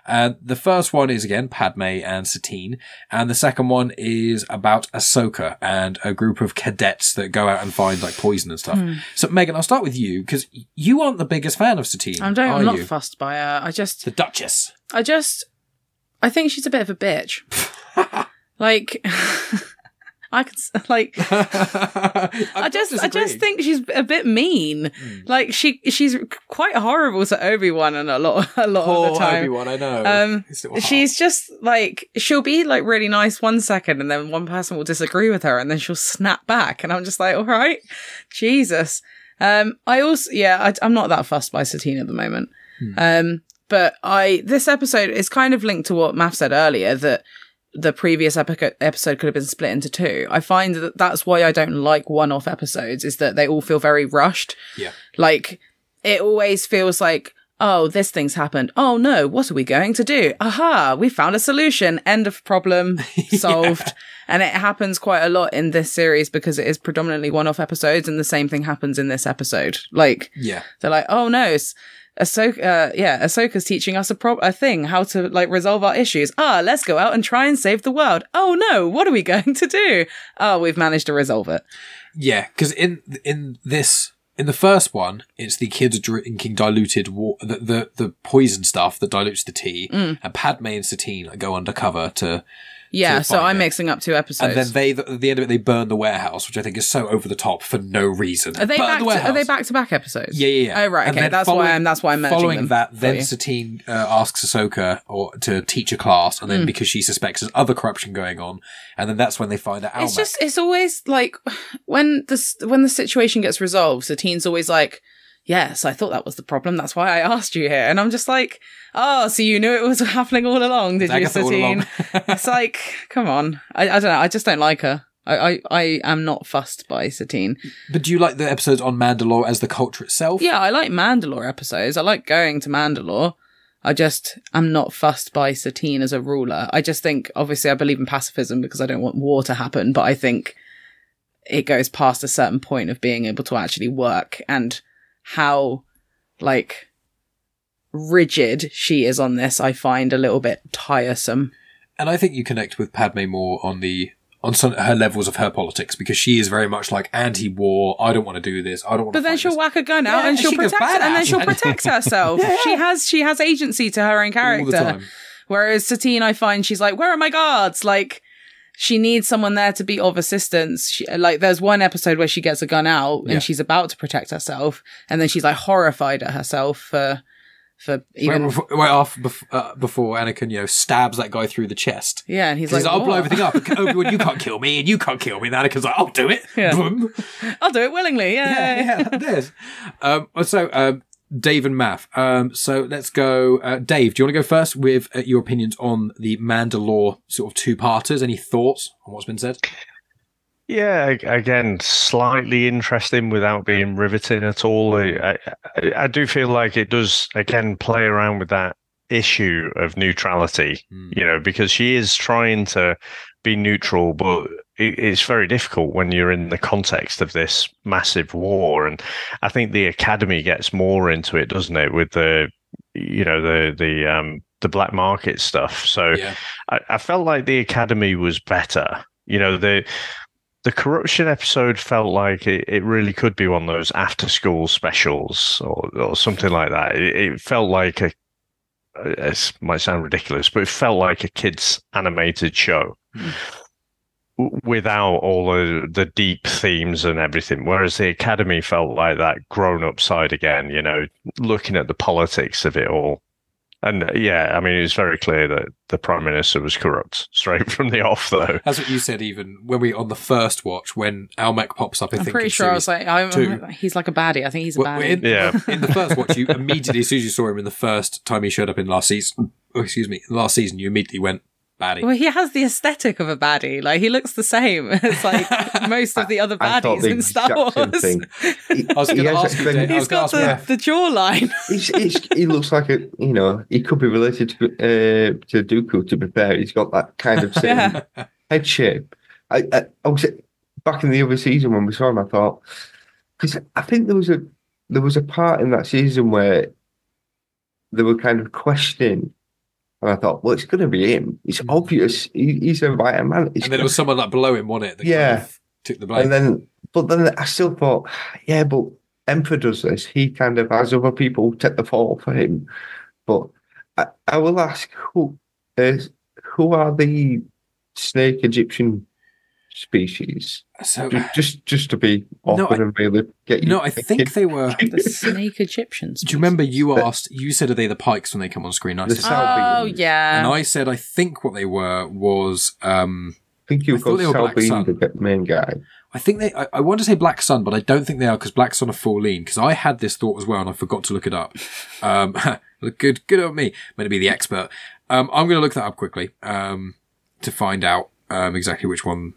The first one is again Padmé and Satine, and the second one is about Ahsoka and a group of cadets that go out and find like poison and stuff. So Megan, I'll start with you because you aren't the biggest fan of Satine. I'm not fussed by her. The Duchess. I think she's a bit of a bitch. Like, I just think she's a bit mean. Like she's quite horrible to Obi-Wan and a lot of the time. Obi-Wan, I know. She's just like, she'll be like really nice one second, and then one person will disagree with her, and then she'll snap back, and I'm just like, all right, Jesus. I'm not that fussed by Satine at the moment. But this episode is kind of linked to what Maff said earlier, that the previous episode could have been split into two. I find that that's why I don't like one-off episodes, is that they all feel very rushed. Yeah. Like, it always feels like, oh, this thing's happened. Oh no, what are we going to do? Aha, we found a solution. End of problem. Solved. And it happens quite a lot in this series because it is predominantly one-off episodes, and the same thing happens in this episode. Like, they're like, oh no, Ahsoka's teaching us a thing, how to like resolve our issues. Let's go out and try and save the world. Oh no, what are we going to do? Oh, we've managed to resolve it. Yeah, because in the first one, it's the kids drinking diluted water, the poison stuff that dilutes the tea, and Padmé and Satine go undercover to. Yeah, so I'm mixing up two episodes. And then at the end of it, they burn the warehouse, which I think is so over the top for no reason. Are they back-to-back episodes? Yeah. Oh, right, okay. That's why I'm merging them. Following that, then Satine asks Ahsoka to teach a class, and then because she suspects there's other corruption going on, and then that's when they find out Almec. It's always like, when the situation gets resolved, Satine's always like, yes, I thought that was the problem. That's why I asked you here. And I'm just like, oh, so you knew it was happening all along, did you, Satine? It's like, come on. I don't know. I just don't like her. I am not fussed by Satine. But do you like the episodes on Mandalore as the culture itself? Yeah, I like Mandalore episodes. I like going to Mandalore. I'm not fussed by Satine as a ruler. I just think, obviously, I believe in pacifism because I don't want war to happen, but I think it goes past a certain point of being able to actually work, and how, like, rigid she is on this, I find a little bit tiresome. And I think you connect with Padmé more on some her levels of her politics, because she is very much like anti-war. I don't want to do this. I don't want. But then she'll whack a gun out and she'll protect herself. She has agency to her own character. All the time. Whereas Satine, I find she's like, where are my guards? Like, she needs someone there to be of assistance. There's one episode where she gets a gun out and she's about to protect herself, and then she's like horrified at herself for even before Anakin, stabs that guy through the chest. Yeah, and he's like, I'll blow everything up. Obi-Wan, you can't kill me, and you can't kill me. And Anakin's like, I'll do it. Yeah. Boom. I'll do it willingly. Yeah, it is. So Dave and Maff. So let's go. Dave, do you want to go first with your opinions on the Mandalore sort of two-parters? Any thoughts on what's been said? Yeah, again, slightly interesting without being riveting at all. I do feel like it does, again, play around with that issue of neutrality, because she is trying to be neutral, but it's very difficult when you're in the context of this massive war. And I think the Academy gets more into it, doesn't it, with the black market stuff. So I felt like the Academy was better. The corruption episode felt like it really could be one of those after-school specials or something like that. It felt like it might sound ridiculous, but it felt like a kid's animated show without all the deep themes and everything. Whereas the Academy felt like that grown-up side again, looking at the politics of it all. And it was very clear that the Prime Minister was corrupt straight from the off, though. That's what you said even when we on the first watch, when Almec pops up. I'm pretty sure I was like, he's like a baddie. I think he's a baddie. In the first watch, you immediately, as soon as you saw him in the first time he showed up in last season, you immediately went, baddie. Well, he has the aesthetic of a baddie. Like, he looks the same as like most of the other baddies in Star Wars. I was going to ask you, Dave. He's got the jawline. He looks like he could be related to Dooku, to be fair. He's got that kind of same head shape. I was back in the other season when we saw him, I thought, because I think there was a part in that season where they were kind of questioning. And I thought, well, it's going to be him. It's obvious. He's a right man. And then it was someone like below him, wasn't it? That kind of took the blame. But then I still thought, but Emperor does this. He kind of has other people take the fall for him. But I will ask, who are the snake Egyptian species. So just to be awkward and really get you. No, I think they were the snake Egyptians. Do you remember you asked? You said, "Are they the pikes when they come on screen?" I said, "Oh yeah." And I said, "I think what they were was." I think you got Salbean, the main guy. I think they. I want to say Black Sun, but I don't think they are because Black Sun are full lean. Because I had this thought as well, and I forgot to look it up. Good on me. I'm going to be the expert. I'm going to look that up quickly to find out exactly which one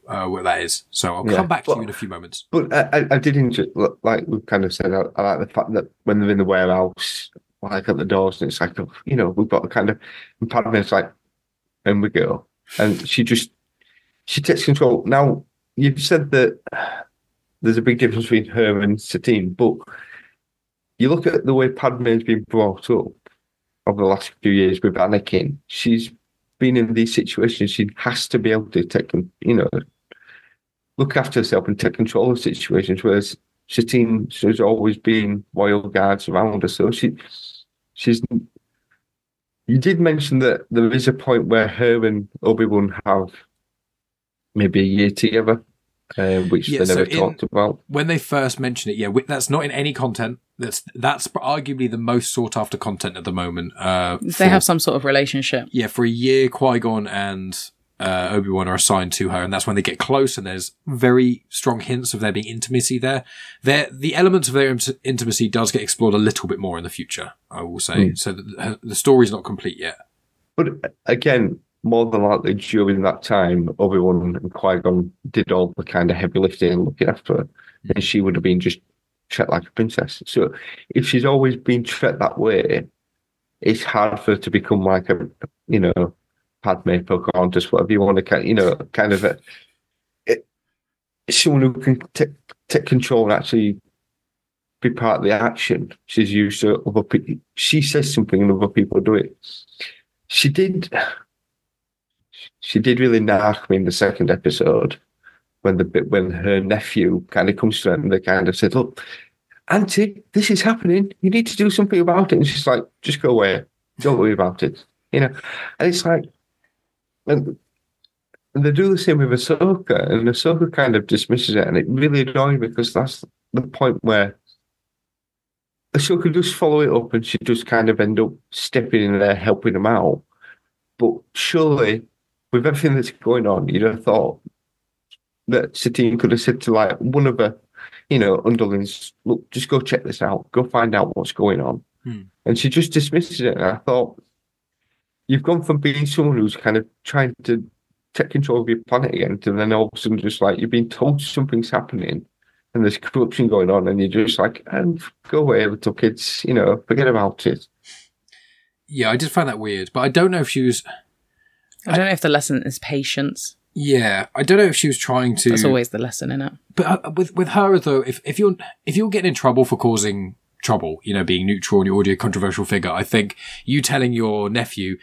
what that is. So I'll come back to you in a few moments. But I did enjoy, like we've kind of said, I like the fact that when they're in the warehouse, like at the doors, and it's like, we've got a kind of, and Padmé's like, and we go, and she takes control. Now, you've said that there's a big difference between her and Satine, but you look at the way Padmé's been brought up over the last few years with Anakin. She's been in these situations. She has to be able to take, look after herself and take control of situations. Whereas Satine has always been royal guards around her. So she's. You did mention that there is a point where her and Obi-Wan have maybe a year together. Which they never talked about. When they first mentioned it, that's not in any content. That's arguably the most sought after content at the moment. They have some sort of relationship. Yeah, for a year, Qui-Gon and Obi-Wan are assigned to her, and that's when they get close, and there's very strong hints of there being intimacy there. The elements of their intimacy does get explored a little bit more in the future, I will say. So the story's not complete yet. But again, more than likely during that time, Obi-Wan and Qui-Gon did all the kind of heavy lifting and looking after her, and she would have been just treated like a princess. So if she's always been treated that way, it's hard for her to become like a, Padmé, Pocahontas, whatever you want to, kind of someone who can take control and actually be part of the action. She's used to other people. She says something and other people do it. She did really narc me in the second episode when her nephew kind of comes to her and they kind of said, "Look, Auntie, this is happening. You need to do something about it." And she's like, "Just go away. Don't worry about it." And it's like, and they do the same with Ahsoka, and Ahsoka kind of dismisses it, and it really annoys me because that's the point where Ahsoka just follow it up and she just kind of end up stepping in there, helping them out. But surely, with everything that's going on, you'd have thought that Satine could have said to like one of her, underlings, "Look, just go check this out. Go find out what's going on." And she just dismisses it. And I thought, you've gone from being someone who's kind of trying to take control of your planet again to then all of a sudden just like you've been told something's happening and there's corruption going on, and you're just like, go away, little kids, forget about it. Yeah, I did find that weird, but I don't know if she was. I don't know if the lesson is patience. Yeah, I don't know if she was trying to. That's always the lesson, isn't it? But with her though, if you're getting in trouble for causing trouble, being neutral and you're already a controversial figure, I think you telling your nephew,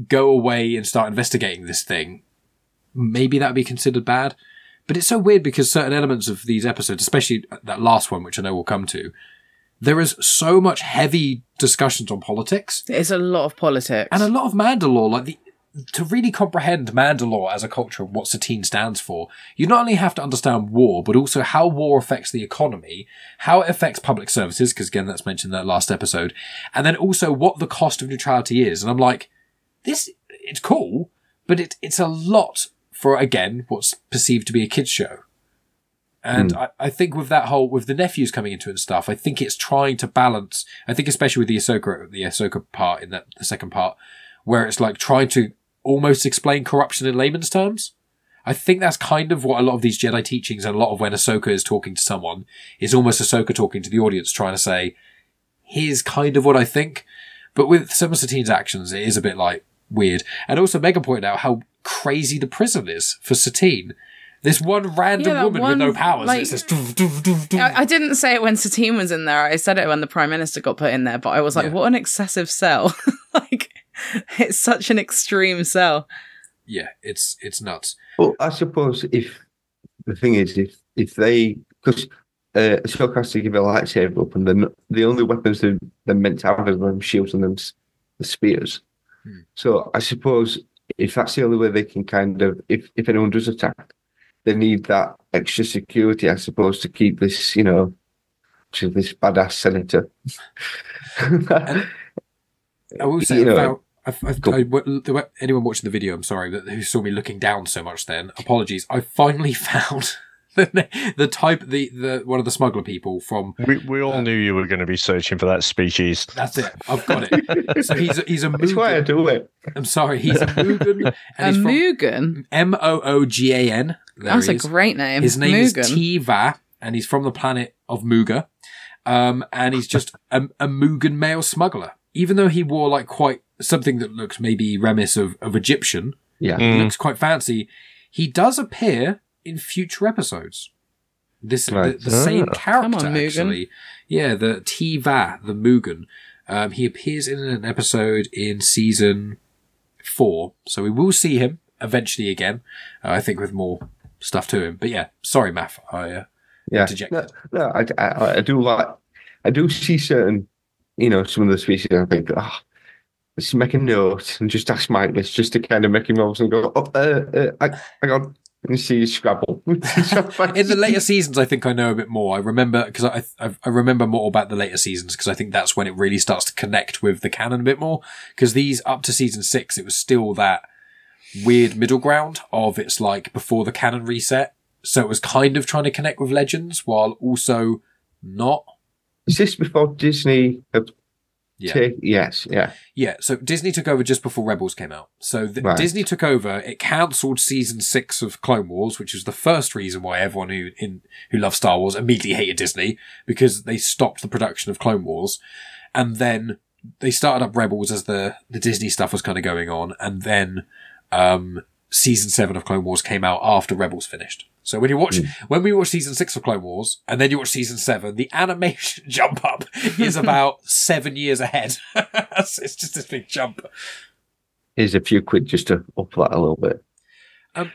go away and start investigating this thing, maybe that would be considered bad. But it's so weird because certain elements of these episodes, especially that last one, which I know we'll come to, there is so much heavy discussions on politics. There's a lot of politics. And a lot of Mandalore, to really comprehend Mandalore as a culture and what Satine stands for, you not only have to understand war, but also how war affects the economy, how it affects public services, because again, that's mentioned in that last episode, and then also what the cost of neutrality is. And I'm like, it's cool, but it's a lot for, again, what's perceived to be a kid's show. And I think with the nephews coming into it and stuff, I think it's trying to balance, I think especially with the Ahsoka part in the second part, where it's like trying to almost explain corruption in layman's terms. I think that's kind of what a lot of these Jedi teachings and a lot of when Ahsoka is talking to someone is almost Ahsoka talking to the audience, trying to say, here's kind of what I think. But with some of Satine's actions, it is a bit like weird. And also Megan pointed out how crazy the prison is for Satine. This one random woman with no powers. It says, doof, doof, doof, doof. I didn't say it when Satine was in there. I said it when the Prime Minister got put in there, but I was like, what an excessive cell. It's such an extreme cell. Yeah, it's nuts. Well, I suppose if the thing is, if they, because Ahsoka has to give a lightsaber up, and then the only weapons they're meant to have are them shields and them the spears. So I suppose if that's the only way they can kind of, if anyone does attack, they need that extra security, I suppose, to keep this, this badass senator. I will say, anyone watching the video, I'm sorry, but who saw me looking down so much then, apologies. I finally found the type, the one of the smuggler people from... We all knew you were going to be searching for that species. That's it. I've got it. So he's a Moogan. That's why I do it. I'm sorry, he's a Moogan. A Moogan? Moogan. That's a great name. His name Moogan. is Tiva, and he's from the planet of Mooga. And he's just a Moogan male smuggler. Even though he wore like quite something that looks maybe reminiscent of Egyptian, looks quite fancy, he does appear in future episodes. The same character, actually. Yeah, the Tiva, the Moogan. He appears in an episode in season 4, so we will see him eventually again. I think with more stuff to him. But yeah, sorry, Maff. Interjected. No, I do see certain, some of the species. I think, let's make a note and just ask Mike this, just to kind of make him obviously go, hang on. And see you scrabble. In the later seasons, I think I know a bit more. I remember, because I remember more about the later seasons, because I think that's when it really starts to connect with the canon a bit more. Because these, up to season 6, it was still that weird middle ground of it's like before the canon reset. So it was kind of trying to connect with Legends while also not. Is this before Disney? Yes. Yeah, so Disney took over just before Rebels came out. So Disney took over, it cancelled season 6 of Clone Wars, which was the first reason why everyone who loved Star Wars immediately hated Disney, because they stopped the production of Clone Wars. And then they started up Rebels as the Disney stuff was kind of going on. And then season 7 of Clone Wars came out after Rebels finished. So when we watch season 6 of Clone Wars and then you watch season 7, the animation jump up is about 7 years ahead. It's just this big jump. Here's a few quid just to up that a little bit. I'm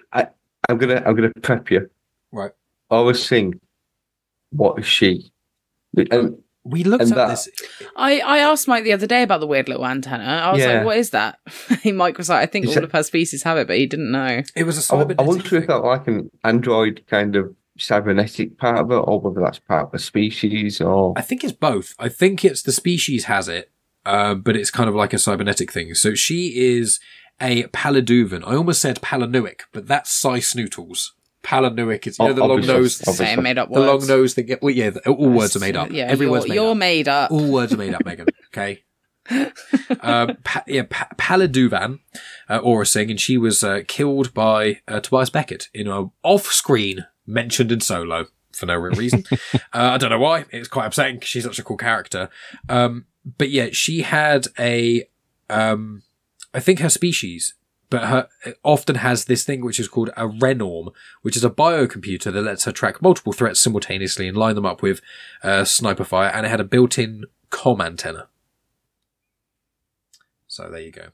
gonna prep you. Right. Always sing. What is she? We looked at this. I asked Mike the other day about the weird little antenna. I was like, what is that? Mike was like, I think all of her species have it, but he didn't know. It was a cybernetic I wonder if that like an android kind of cybernetic part of it, or whether that's part of a species, or... I think it's both. I think it's the species has it, but it's kind of like a cybernetic thing. So she is a Paladuvan. I almost said Palanuic, but that's Cy Snootles. Palanuic is, the long nose. Same made up words. The long nose thing. Well, yeah, all words are made up. Yeah, every word's made up. You're made up. All words are made up, Megan. Okay. Paladuvan, Aura Singh, and she was killed by Tobias Beckett in a off-screen mentioned in Solo for no real reason. I don't know why. It's quite upsetting because she's such a cool character. But yeah, she had I think her species, but it often has this thing which is called a Renorm, which is a biocomputer that lets her track multiple threats simultaneously and line them up with sniper fire, and it had a built-in comm antenna. So there you go.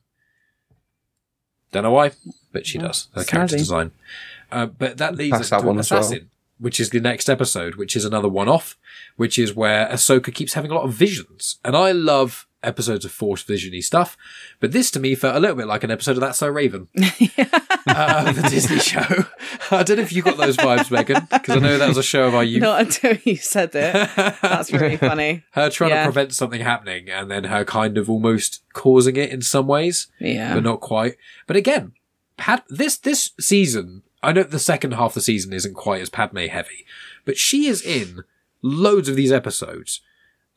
Don't know why, but she does. Her character design. But that leads us to Assassin, which is the next episode, which is another one-off, which is where Ahsoka keeps having a lot of visions. And I love episodes of Force visiony stuff, but this to me felt a little bit like an episode of That's So Raven, the Disney show. I don't know if you got those vibes, Megan, because I know that was a show of our youth. Not until you said it. That's really funny. Her trying to prevent something happening, and then her kind of almost causing it in some ways, but not quite. But again, this season, I know the second half of the season isn't quite as Padmé heavy, but she is in loads of these episodes,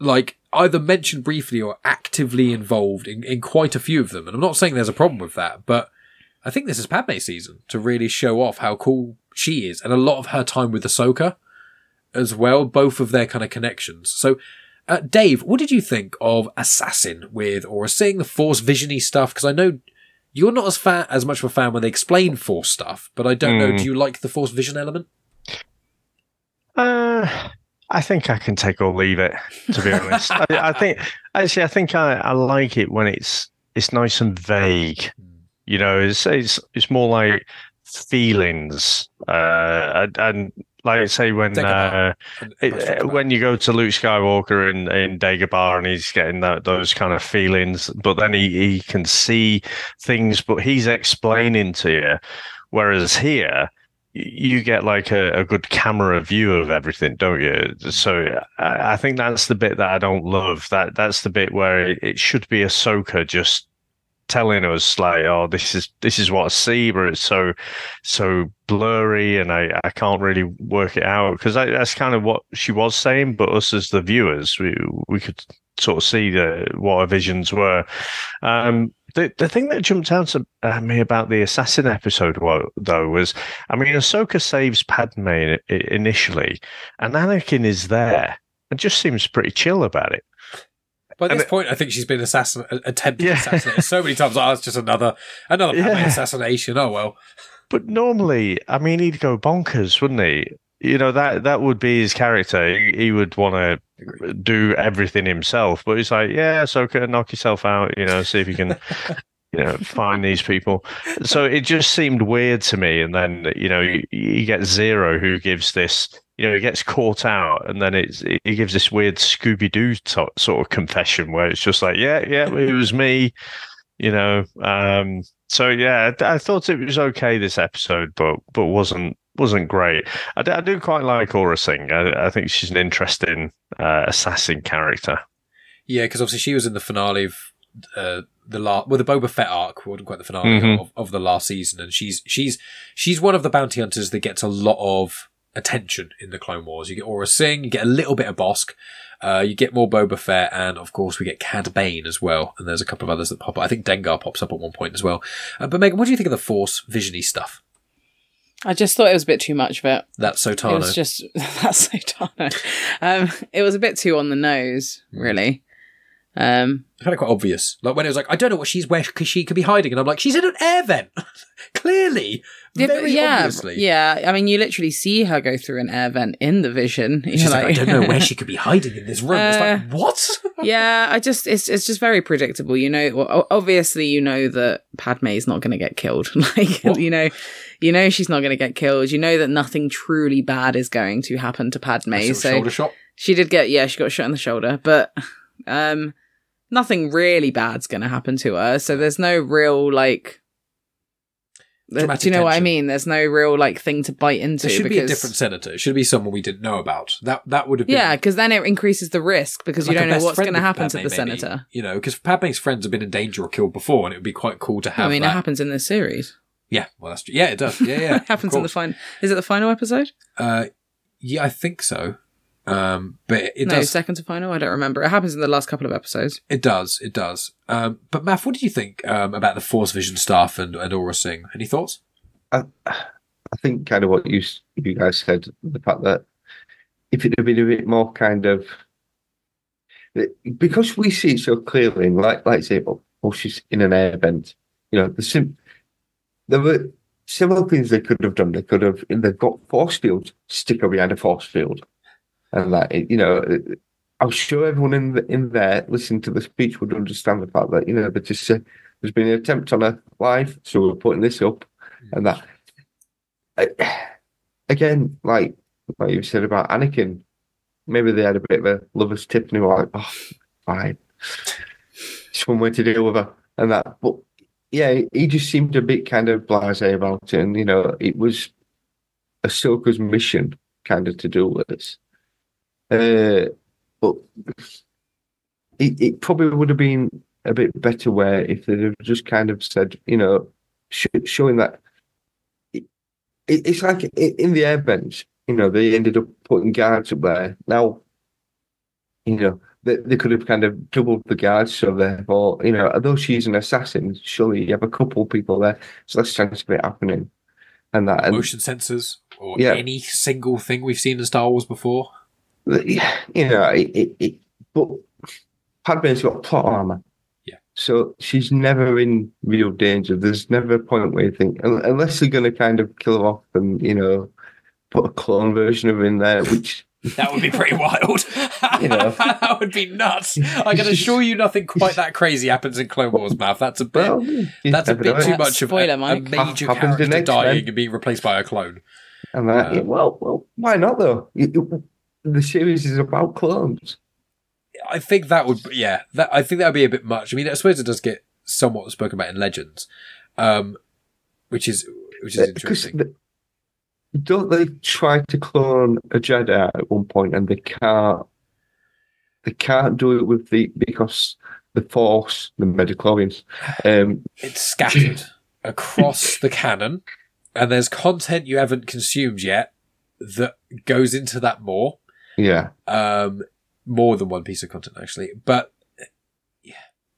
like either mentioned briefly or actively involved in quite a few of them. And I'm not saying there's a problem with that, but I think this is Padmé's season to really show off how cool she is, and a lot of her time with Ahsoka as well, both of their kind of connections. So, Dave, what did you think of Assassin with Aura Singh, the Force visiony stuff? Because I know you're not as much of a fan when they explain Force stuff, but I don't know, do you like the Force vision element? I think I can take or leave it, to be honest. I think I like it when it's nice and vague. You know, it's more like feelings. And Like, say, when you go to Luke Skywalker in Dagobah and he's getting those kind of feelings, but then he can see things, but he's explaining to you. Whereas here, you get like a good camera view of everything, don't you? So I think that's the bit that I don't love. That's the bit where it should be Ahsoka just telling us like, oh, this is what I see, but it's so blurry and I can't really work it out, because that's kind of what she was saying, but us as the viewers, we could sort of see what her visions were. The thing that jumped out to me about the assassin episode, though, was, I mean, Ahsoka saves Padmé initially, and Anakin is there and just seems pretty chill about it. By this point, I think she's been attempted to assassinate so many times. Oh, it's just another Padmé assassination. Oh, well. But normally, I mean, he'd go bonkers, wouldn't he? You know, that would be his character. He would want to do everything himself. But he's like, yeah, Ahsoka, knock yourself out, see if you can, find these people. So it just seemed weird to me. And then, you get Zero, who gives this, he gets caught out, and then he gives this weird Scooby-Doo sort of confession where it's just like, yeah, it was me, So yeah, I thought it was okay this episode, but wasn't great. I do quite like Aura Singh. I think she's an interesting assassin character. Yeah, because obviously she was in the finale of the Boba Fett arc, wasn't quite the finale of the last season, and she's one of the bounty hunters that gets a lot of attention in the Clone Wars. You get Aura Singh, you get a little bit of Bosk, you get more Boba Fett, and of course we get Cad Bane as well, and there's a couple of others that pop up. I think Dengar pops up at one point as well. But Megan, what do you think of the Force vision-y stuff? I just thought it was a bit too much of it. That's Sotano. It was just that's Sotano. It was a bit too on the nose, really. I found it quite obvious. Like when it was like, I don't know where she could be hiding, and I'm like, she's in an air vent, clearly, very obviously. Yeah, I mean, you literally see her go through an air vent in the vision. She's like, I don't know where she could be hiding in this room. It's like, what? Yeah, it's just very predictable. Obviously, that Padmé's not going to get killed. She's not going to get killed. You know that nothing truly bad is going to happen to Padmé. So shoulder shot. She got shot in the shoulder, but nothing really bad's going to happen to her. So there's no real do you know tension. what I mean? There's no real thing to bite into. It should be a different senator. It should be someone we didn't know about. That would have been... Yeah, because then it increases the risk, because you don't know what's going to happen to the senator. Because Padmé's friends have been in danger or killed before, and it would be quite cool to have it happens in this series. Yeah, well, that's true. Yeah, it does. Yeah. It happens in the final... Is it the final episode? Yeah, I think so. But it no, does. Second to final? I don't remember. It happens in the last couple of episodes. It does. But Maff, what did you think about the Force Vision stuff and Aura Singh? Any thoughts? I think kind of what you guys said, the fact that if it had been a bit more kind of, because we see it so clearly, like say, she's in an air vent. There were several things they could have done. They've got force fields, stick her behind a force field. And that, I'm sure everyone in there listening to the speech would understand the fact that, that just there's been an attempt on her life, so we're putting this up, and that. Again, like you said about Anakin, maybe they had a bit of a lover's tip, and they were like, oh, fine, it's one way to deal with her, and that. But yeah, he just seemed a bit kind of blasé about it, and it was Ahsoka's mission kind of to do this. But it probably would have been a bit better where if they'd have just kind of said, showing that it's like in the air bench, they ended up putting guards up there. Now, they could have kind of doubled the guards, so therefore, although she's an assassin, surely you have a couple of people there, so less chance of it happening. And that motion sensors or any single thing we've seen in Star Wars before. But Padmé's got plot armor. Yeah. So she's never in real danger. There's never a point where you think, unless they're going to kind of kill her off and, put a clone version of her in there, which... That would be pretty wild. That would be nuts. I can assure you nothing quite that crazy happens in Clone Wars, Maff. That's a bit too much of a major character dying and being replaced by a clone. And well, why not though? The series is about clones. I think that would, I think that would be a bit much. I mean, I suppose it does get somewhat spoken about in Legends, which is interesting. Don't they try to clone a Jedi at one point, and they can't do it because the Force, the midichlorians, it's scattered across the canon, and there's content you haven't consumed yet that goes into that more. Yeah. More than one piece of content, actually. But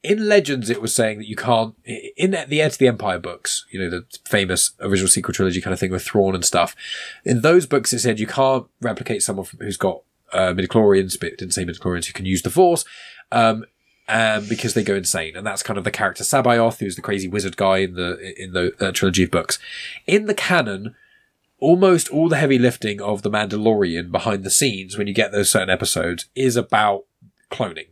in Legends, it was saying that you can't, in the Heir to the Empire books, the famous original sequel trilogy kind of thing with Thrawn and stuff. In those books, it said you can't replicate someone who's got midichlorians, but it didn't say midichlorians who can use the Force, because they go insane. And that's kind of the character Sabayoth, who's the crazy wizard guy in the trilogy of books. In the canon, almost all the heavy lifting of the Mandalorian behind the scenes, when you get those certain episodes, is about cloning.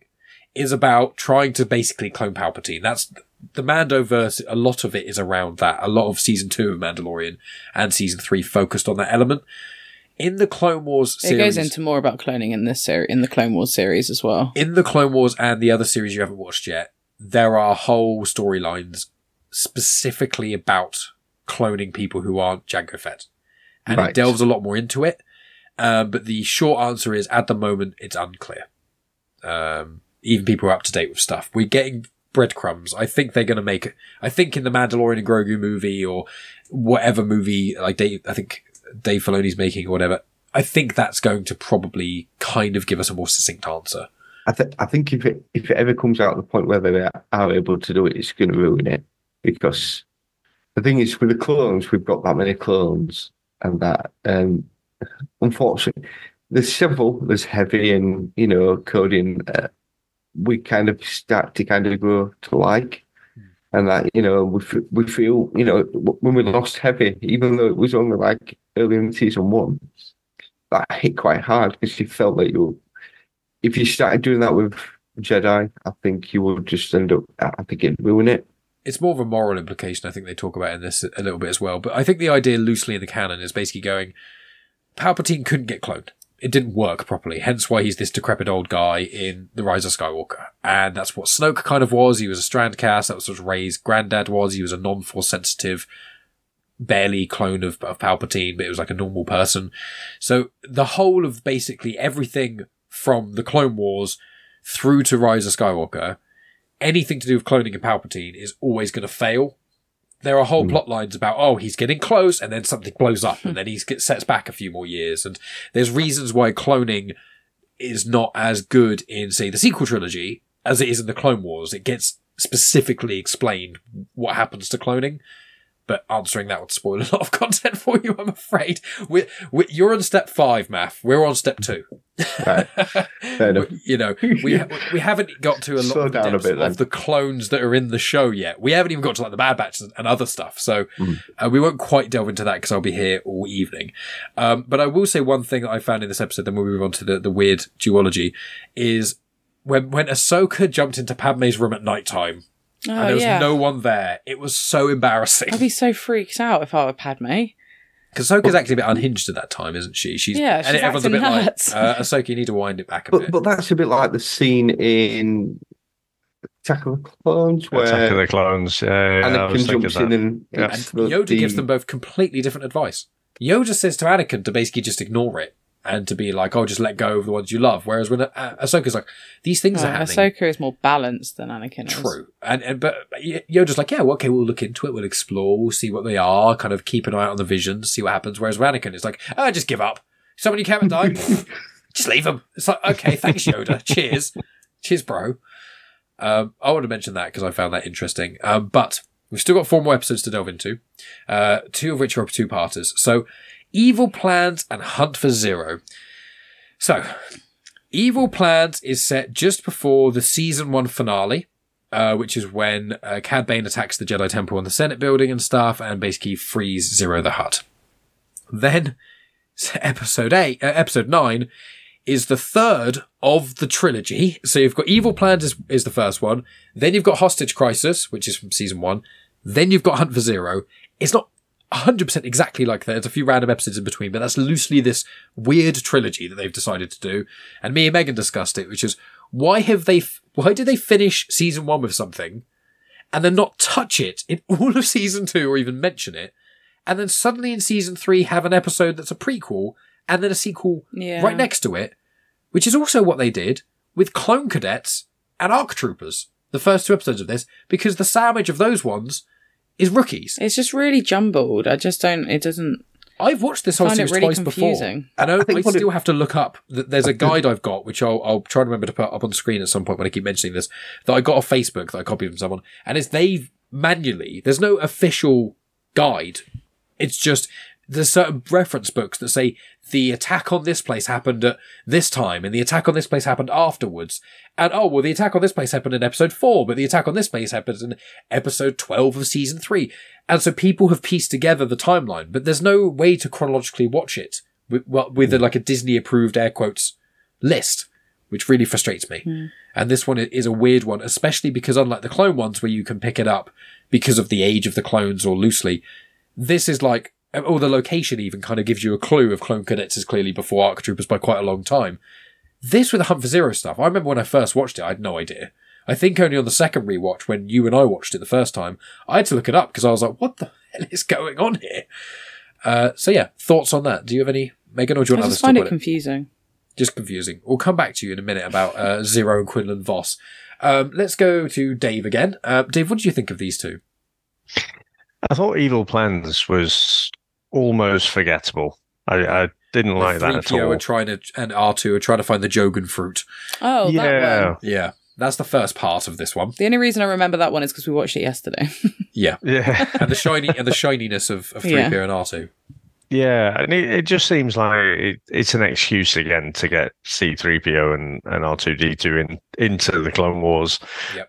Is about trying to basically clone Palpatine. That's the Mandoverse. A lot of it is around that. A lot of season 2 of Mandalorian and season 3 focused on that element. In the Clone Wars series, it goes into more about cloning in this series, in the Clone Wars series as well. In the Clone Wars and the other series you haven't watched yet, there are whole storylines specifically about cloning people who aren't Jango Fett. And It delves a lot more into it. But the short answer is, at the moment, it's unclear. Even people are up to date with stuff. We're getting breadcrumbs. I think they're going to make it. I think in the Mandalorian and Grogu movie, or whatever movie, I think Dave Filoni's making or whatever, I think that's going to probably kind of give us a more succinct answer. I think if it ever comes out at the point where they are able to do it, it's going to ruin it. Because the thing is, with the clones, we've got that many clones. And that, unfortunately, there's heavy and, coding, we kind of start to kind of grow to like. And that, we feel, when we lost heavy, even though it was only like early in season 1, that hit quite hard because you felt that if you started doing that with Jedi, I think you would just end up, I think it'd ruin it. It's more of a moral implication, I think they talk about in this a little bit as well. But I think the idea loosely in the canon is basically going, Palpatine couldn't get cloned. It didn't work properly, hence why he's this decrepit old guy in The Rise of Skywalker. And that's what Snoke kind of was. He was a Strandcast. That was what Rey's granddad was. He was a non-Force sensitive, barely clone of Palpatine, but it was like a normal person. So the whole of basically everything from the Clone Wars through to Rise of Skywalker, anything to do with cloning and Palpatine is always going to fail. There are whole plot lines about, he's getting close, and then something blows up, and then he sets back a few more years. And there's reasons why cloning is not as good in, say, the sequel trilogy as it is in the Clone Wars. It gets specifically explained what happens to cloning. But answering that would spoil a lot of content for you, I'm afraid. You're on step 5, Maff. We're on step 2. Right. We haven't got to a lot of the depths of the clones that are in the show yet. We haven't even got to like the Bad Batch and other stuff. So we won't quite delve into that because I'll be here all evening. But I will say one thing that I found in this episode, then we'll move on to the weird duology, is when Ahsoka jumped into Padmé's room at nighttime, and there was no one there. It was so embarrassing. I'd be so freaked out if I were Padmé. Because Ahsoka's actually a bit unhinged at that time, isn't she? She's everyone's a bit nuts. like, Ahsoka, you need to wind it back a bit. But that's a bit like the scene in Attack of the Clones, where Attack of the Clones, Anakin jumps in and Yoda gives them both completely different advice. Yoda says to Anakin to basically just ignore it and to be like, just let go of the ones you love. Whereas when Ahsoka's like, these things are happening. Ahsoka is more balanced than Anakin is. True. But Yoda's like, okay, we'll look into it, we'll explore, we'll see what they are, kind of keep an eye out on the visions, see what happens. Whereas with Anakin, it's like, just give up. Someone you can't die, just leave them. It's like, okay, thanks, Yoda. Cheers. Cheers, bro. I want to mention that because I found that interesting. But we've still got 4 more episodes to delve into, 2 of which are 2-parters. So, Evil Plans and Hunt for Zero. So, Evil Plans is set just before the season 1 finale, which is when Cad Bane attacks the Jedi Temple and the Senate building and stuff, and basically frees Zero the Hutt. Then, episode 9 is the third of the trilogy. So you've got Evil Plans is the first one. Then you've got Hostage Crisis, which is from season 1. Then you've got Hunt for Zero. It's not 100% exactly like that. There's a few random episodes in between, but that's loosely this weird trilogy that they've decided to do. And me and Megan discussed it, which is why did they finish season 1 with something and then not touch it in all of season 2 or even mention it? And then suddenly in season 3 have an episode that's a prequel and then a sequel right next to it, which is also what they did with Clone Cadets and ARC Troopers, the first 2 episodes of this, because the sandwich of those ones is Rookies. It's just really jumbled. I've watched this whole series really twice confusing. before. And I still have to look up. There's a guide I've got, which I'll try to remember to put up on the screen at some point when I keep mentioning this, that I got off Facebook that I copied from someone. And it's they manually, there's no official guide. It's just, there's certain reference books that say the attack on this place happened at this time and the attack on this place happened afterwards. And the attack on this place happened in episode 4, but the attack on this place happened in episode 12 of season 3. And so people have pieced together the timeline, but there's no way to chronologically watch it with like a Disney approved air quotes list, which really frustrates me. Mm. And this one is a weird one, especially because unlike the clone ones where you can pick it up because of the age of the clones or loosely, this is like, or the location even kind of gives you a clue of Clone Cadets is clearly before ARC Troopers by quite a long time. This with the Hunt for Zero stuff, I remember when I first watched it, I had no idea. I think only on the second rewatch, when you and I watched it the first time, I had to look it up because I was like, what the hell is going on here? So yeah, thoughts on that? Do you have any, Megan, or do you want I others just to find put it confusing. Just confusing. We'll come back to you in a minute about Zero and Quinlan Voss. Let's go to Dave again. Dave, what did you think of these two? I thought Evil Plans was almost forgettable. I didn't like that at all. and R2 are trying to find the Jogan fruit. Oh, yeah. That one. Yeah, that's the first part of this one. The only reason I remember that one is because we watched it yesterday. Yeah. And the shininess of 3PO and R2. Yeah, and it just seems like it's an excuse again to get C-3PO and R2-D2 into the Clone Wars. Yep.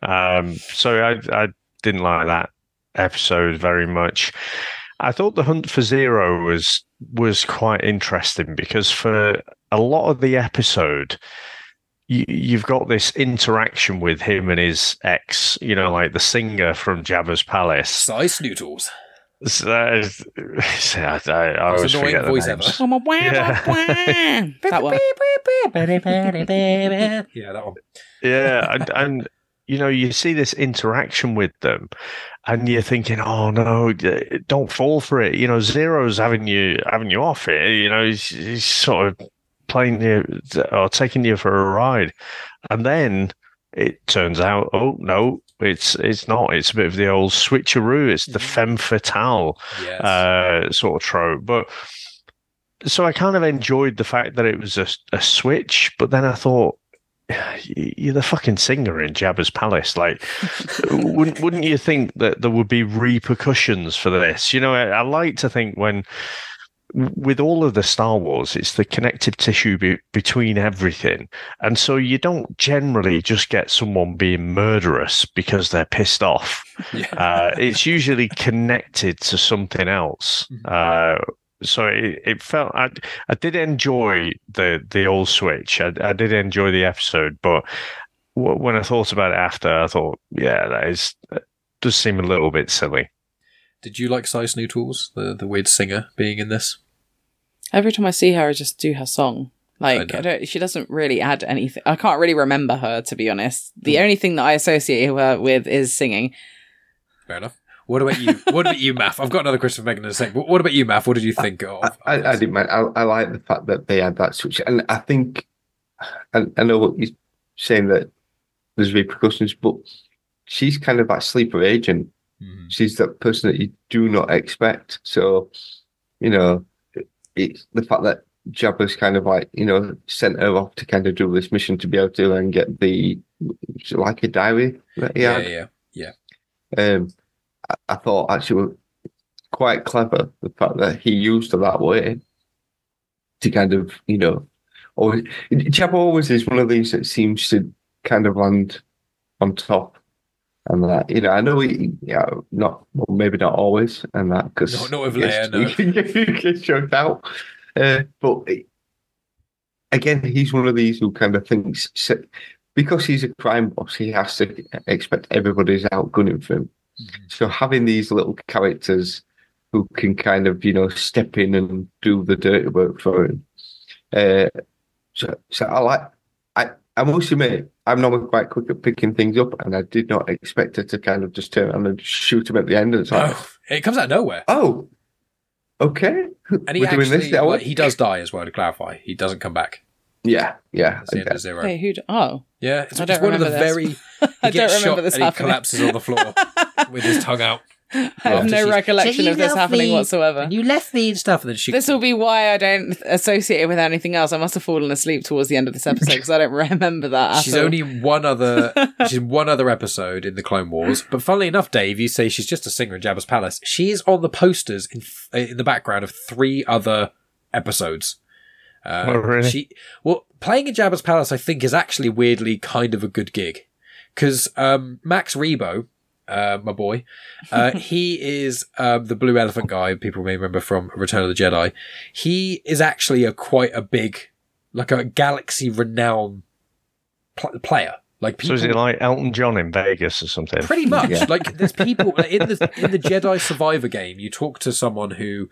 So I didn't like that episode very much. I thought the Hunt for Zero was quite interesting because for a lot of the episode, you've got this interaction with him and his ex, like the singer from Jabba's palace. Size Snootles. So, I always forget the voice names. That one. Yeah, that one. Yeah, and you see this interaction with them, and you're thinking, "Oh no, don't fall for it." Zero's having you off here. He's sort of playing you or taking you for a ride, and then it turns out, oh no, it's not. It's a bit of the old switcheroo. It's the femme fatale sort of trope. But so I kind of enjoyed the fact that it was a switch, but then I thought, you're the fucking singer in Jabba's palace. Like, wouldn't you think that there would be repercussions for this? I like to think with all of the Star Wars, it's the connective tissue between everything. And so you don't generally just get someone being murderous because they're pissed off. Yeah. It's usually connected to something else. So it felt, I did enjoy the old switch. I did enjoy the episode, but when I thought about it after, I thought, that does seem a little bit silly. Did you like Size Noodles, the weird singer, being in this? Every time I see her, I just do her song. Like, she doesn't really add anything. I can't really remember her, to be honest. The only thing that I associate her with is singing. Fair enough. What about you, Maff? I've got another question for Megan in a sec. But what about you, Maff? What did you think of? I didn't mind. I like the fact that they had that switch, and I think I know what you're saying, that there's repercussions, but she's kind of like sleeper agent. Mm-hmm. She's that person that you do not expect. So, it's the fact that Jabba's kind of like, sent her off to kind of do this mission to be able to then get like a diary that he had. Yeah. I thought actually quite clever, the fact that he used her that way to kind of, Jabba always is one of these that seems to kind of land on top. And that, I know maybe not always, and that because not with Leia, no. You get choked out. But again, he's one of these who kind of thinks, because he's a crime boss, he has to expect everybody's outgunning for him. Mm-hmm. So having these little characters who can kind of, step in and do the dirty work for him. So I must admit, I'm normally quite quick at picking things up, and I did not expect her to kind of just turn around and shoot him at the end. And it's like, it comes out of nowhere. Oh, okay. And he actually, he does die as well, to clarify. He doesn't come back. Yeah. That's the end of Zero. Wait, Yeah, it's I one of the very... I don't remember this and happening. He collapses on the floor with his tongue out. I have no recollection of this happening whatsoever. You left me and stuff. And then this will be why I don't associate it with anything else. I must have fallen asleep towards the end of this episode because I don't remember that. She's only one other episode in the Clone Wars. But funnily enough, Dave, you say she's just a singer in Jabba's palace. She is on the posters in the background of 3 other episodes. Oh, really? Playing in Jabba's palace, I think, is actually weirdly kind of a good gig because Max Rebo. My boy. He is the blue elephant guy people may remember from Return of the Jedi. He is actually quite a big, like a galaxy renowned player. Like people, so is he like Elton John in Vegas or something? Pretty much. Yeah. Like there's people in the Jedi Survivor game. You talk to someone who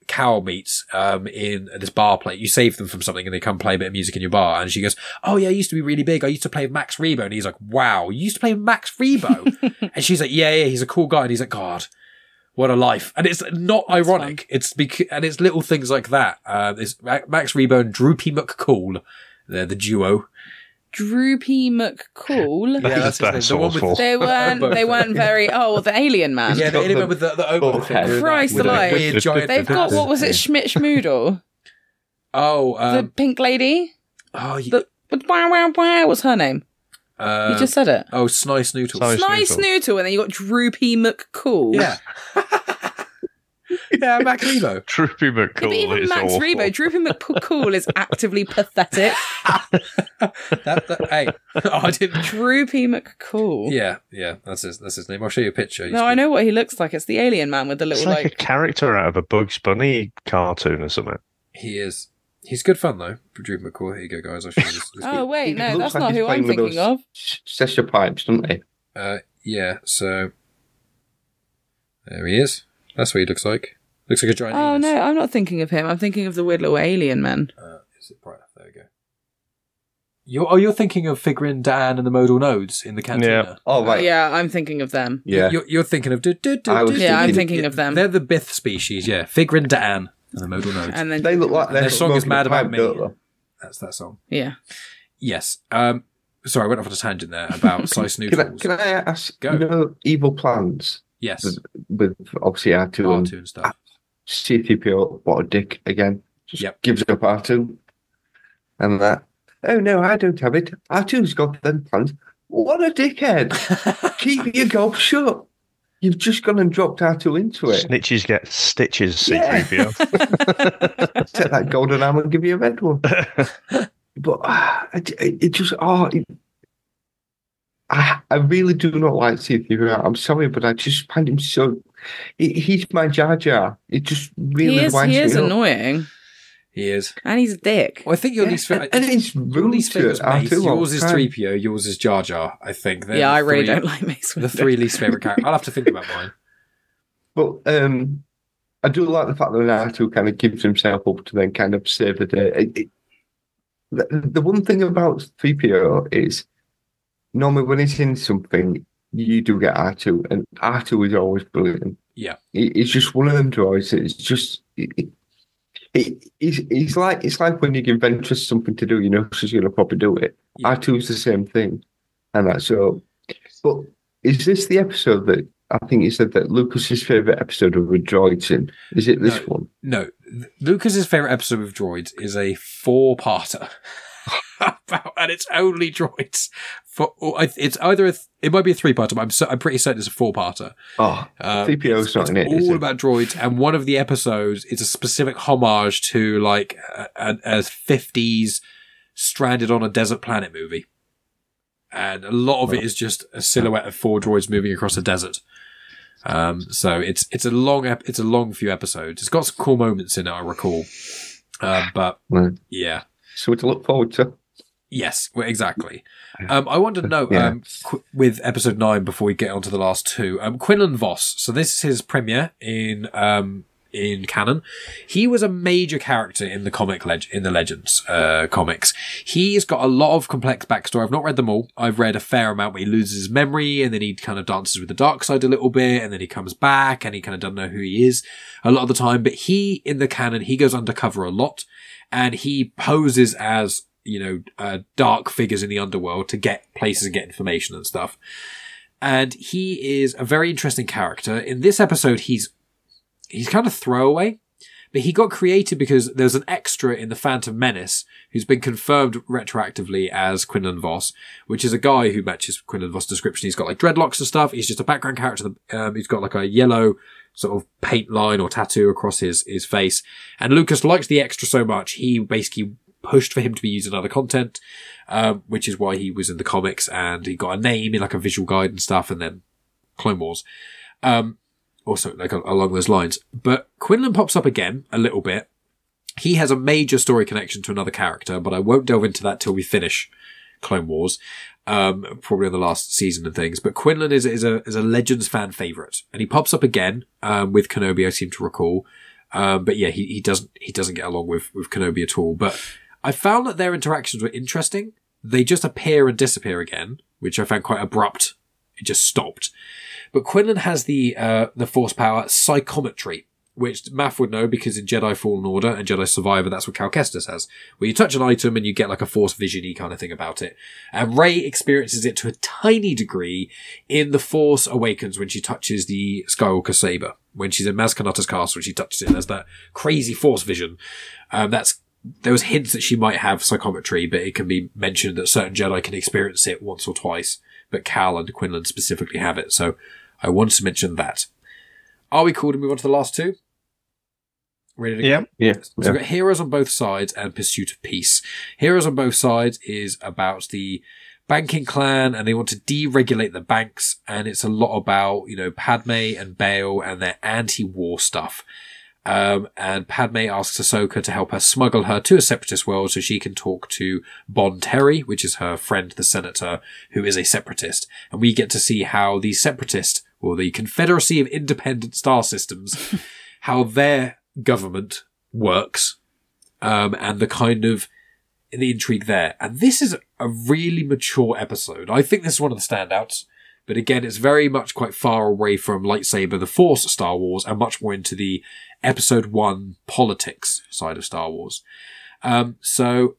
Cal meets in this bar play. You save them from something and they come play a bit of music in your bar. And she goes, "Oh yeah, I used to be really big. I used to play with Max Rebo." And he's like, "Wow, you used to play with Max Rebo?" And she's like, yeah, he's a cool guy. And he's like, "God, what a life." And it's not ironic. Fun. And it's little things like that. It's Max Rebo and Droopy McCool. They're the duo. Droopy McCool. Yeah, that's the one with they weren't very the alien man. Yeah, the alien man with the open thing. Christ alive. Weird giant. They've got what was it, Schmidt Schmoodle? The pink lady? Oh yeah. What's her name? You just said it. Oh, Snice Noodle. Snice Noodle, and then you got Droopy McCool. Yeah. Yeah, Max Rebo. Droopy McCool but even is Max awful. Rebo, Droopy McCool is actively pathetic. Hey, I didn't. Droopy McCool. Yeah, that's his name. I'll show you a picture. No, I know what he looks like. It's the alien man with the little It's like a character out of a Bugs Bunny cartoon or something. He is. He's good fun though. Droopy McCool. Here you go, guys. I'll show you this. Oh wait, no, that's not who I'm thinking of. Session pipes, doesn't he? Yeah. So there he is. That's what he looks like. Looks like a giant. Oh no, I'm not thinking of him. I'm thinking of the weird little alien man. Is it bright enough? There we go. You're thinking of Figrin, Dan, and the modal nodes in the cantina. Yeah. Oh right. Yeah, I'm thinking of them. Yeah. You're thinking of. I'm thinking of them. They're the Bith species. Yeah, Figrin, Dan, and the modal nodes. And then they look like their song is "Mad About Me." Though. That's that song. Yeah. Yes. Sorry, I went off on a tangent there about Slice Noodles. Can I ask? Go. Evil Plans. Yes. With obviously R2 and stuff. C-3PO, what a dick again. Just gives up R2. And that. Oh no, I don't have it. R2's got them plans. What a dickhead. Keep your gob shut. You've just gone and dropped R2 into it. Snitches get stitches, C-3PO. Take that golden arm and give you a red one. But it just... I really do not like C-3PO. I'm sorry, but I just find him so... He's my Jar Jar. It just really winds me up. He is annoying. He is. And he's a dick. Well, I think your least favorite... And he's really favorite Mace. Yours is 3PO, yours is Jar Jar, I think. I really don't like Mace Windu. The 3 least favourite characters. I'll have to think about mine. But I do like the fact that R2 kind of gives himself up to then kind of save the day. The one thing about 3PO is normally when he's in something, you do get R2, and R2 is always brilliant. Yeah. It's just one of them droids. It's just... It's like when you give Ventress something to do, you know, she's going to probably do it. Yeah. R2 is the same thing. And that's so... But is this the episode that... I think you said that Lucas's favourite episode of with droids in. Is it this one? No. Lucas's favourite episode with droids is a 4-parter. And it's only droids. It's either it might be a 3-parter, but I'm pretty certain it's a 4-parter. Oh, 3PO's not in it. It's all about droids, and one of the episodes is a specific homage to like a 50s stranded on a desert planet movie, and a lot of it is just a silhouette of 4 droids moving across a desert. So it's a long few episodes. It's got some cool moments in it, I recall. But yeah. So to look forward to. Yes, well, exactly. I want to know, with episode 9, before we get on to the last two, Quinlan Vos. So this is his premiere in canon. He was a major character in the in the Legends comics. He's got a lot of complex backstory. I've not read them all. I've read a fair amount where he loses his memory and then he kind of dances with the dark side a little bit and then he comes back and he kind of doesn't know who he is a lot of the time. But in the canon, he goes undercover a lot and he poses as dark figures in the underworld to get places and get information and stuff. And he is a very interesting character. In this episode, he's kind of throwaway, but he got created because there's an extra in the Phantom Menace who's been confirmed retroactively as Quinlan Vos, which is a guy who matches Quinlan Vos' description. He's got like dreadlocks and stuff. He's just a background character. He's got like a yellow sort of paint line or tattoo across his face. And Lucas likes the extra so much, he basically pushed for him to be used in other content, which is why he was in the comics and he got a name in like a visual guide and stuff, and then Clone Wars. Also like along those lines. But Quinlan pops up again a little bit. He has a major story connection to another character, but I won't delve into that till we finish Clone Wars, probably in the last season and things. But Quinlan is a Legends fan favorite, and he pops up again with Kenobi, I seem to recall. But yeah, he doesn't get along with Kenobi at all. But I found that their interactions were interesting. They just appear and disappear again, which I found quite abrupt. It just stopped. But Quinlan has the force power psychometry, which Maff would know because in Jedi Fallen Order and Jedi Survivor, that's what Cal Kestis has, where you touch an item and you get like a force vision-y kind of thing about it. And Rey experiences it to a tiny degree in The Force Awakens when she touches the Skywalker saber. When she's in Maz Kanata's castle and she touches it, there's that crazy force vision. There was hints that she might have psychometry, but it can be mentioned that certain Jedi can experience it once or twice, but Cal and Quinlan specifically have it. So I wanted to mention that. Are we cool to move on to the last two? Ready to go? Yeah. So we've got Heroes on Both Sides and Pursuit of Peace. Heroes on Both Sides is about the banking clan and they want to deregulate the banks, and it's a lot about, Padmé and Bail and their anti-war stuff. And Padmé asks Ahsoka to help her smuggle her to a separatist world so she can talk to Bon Terry, which is her friend, the senator, who is a separatist. And we get to see how the separatist, or the Confederacy of Independent Star Systems, how their government works, and the intrigue there. And this is a really mature episode. I think this is one of the standouts. But again, it's very much quite far away from lightsaber, the Force Star Wars, and much more into the Episode 1 politics side of Star Wars. So,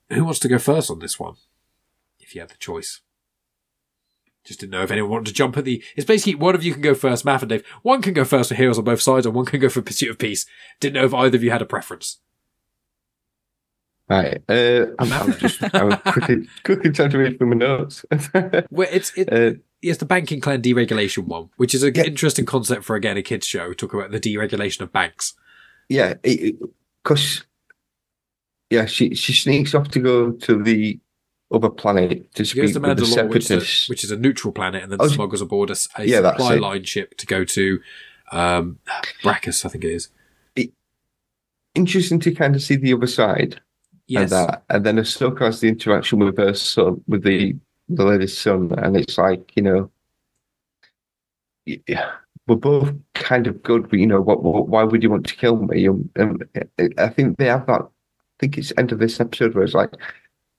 who wants to go first on this one? If you had the choice. Just didn't know if anyone wanted to jump at It's basically one of you can go first, Maff and Dave. One can go first for Heroes on Both Sides, and one can go for Pursuit of Peace. Didn't know if either of you had a preference. Right. I'm quickly trying to read through my notes. Well, it's the banking clan deregulation one, which is an interesting concept for, again, a kids show. Talk about the deregulation of banks. Yeah, because she sneaks off to go to the other planet to speak with the separatists, which is a neutral planet, and then smuggles aboard a supply line ship to go to Brackus, I think it is. Interesting to kind of see the other side. Yes. And then Ahsoka has the interaction with her son, with the lady's son, and it's like, we're both kind of good, but why would you want to kill me? And I think they have that. I think it's the end of this episode where it's like,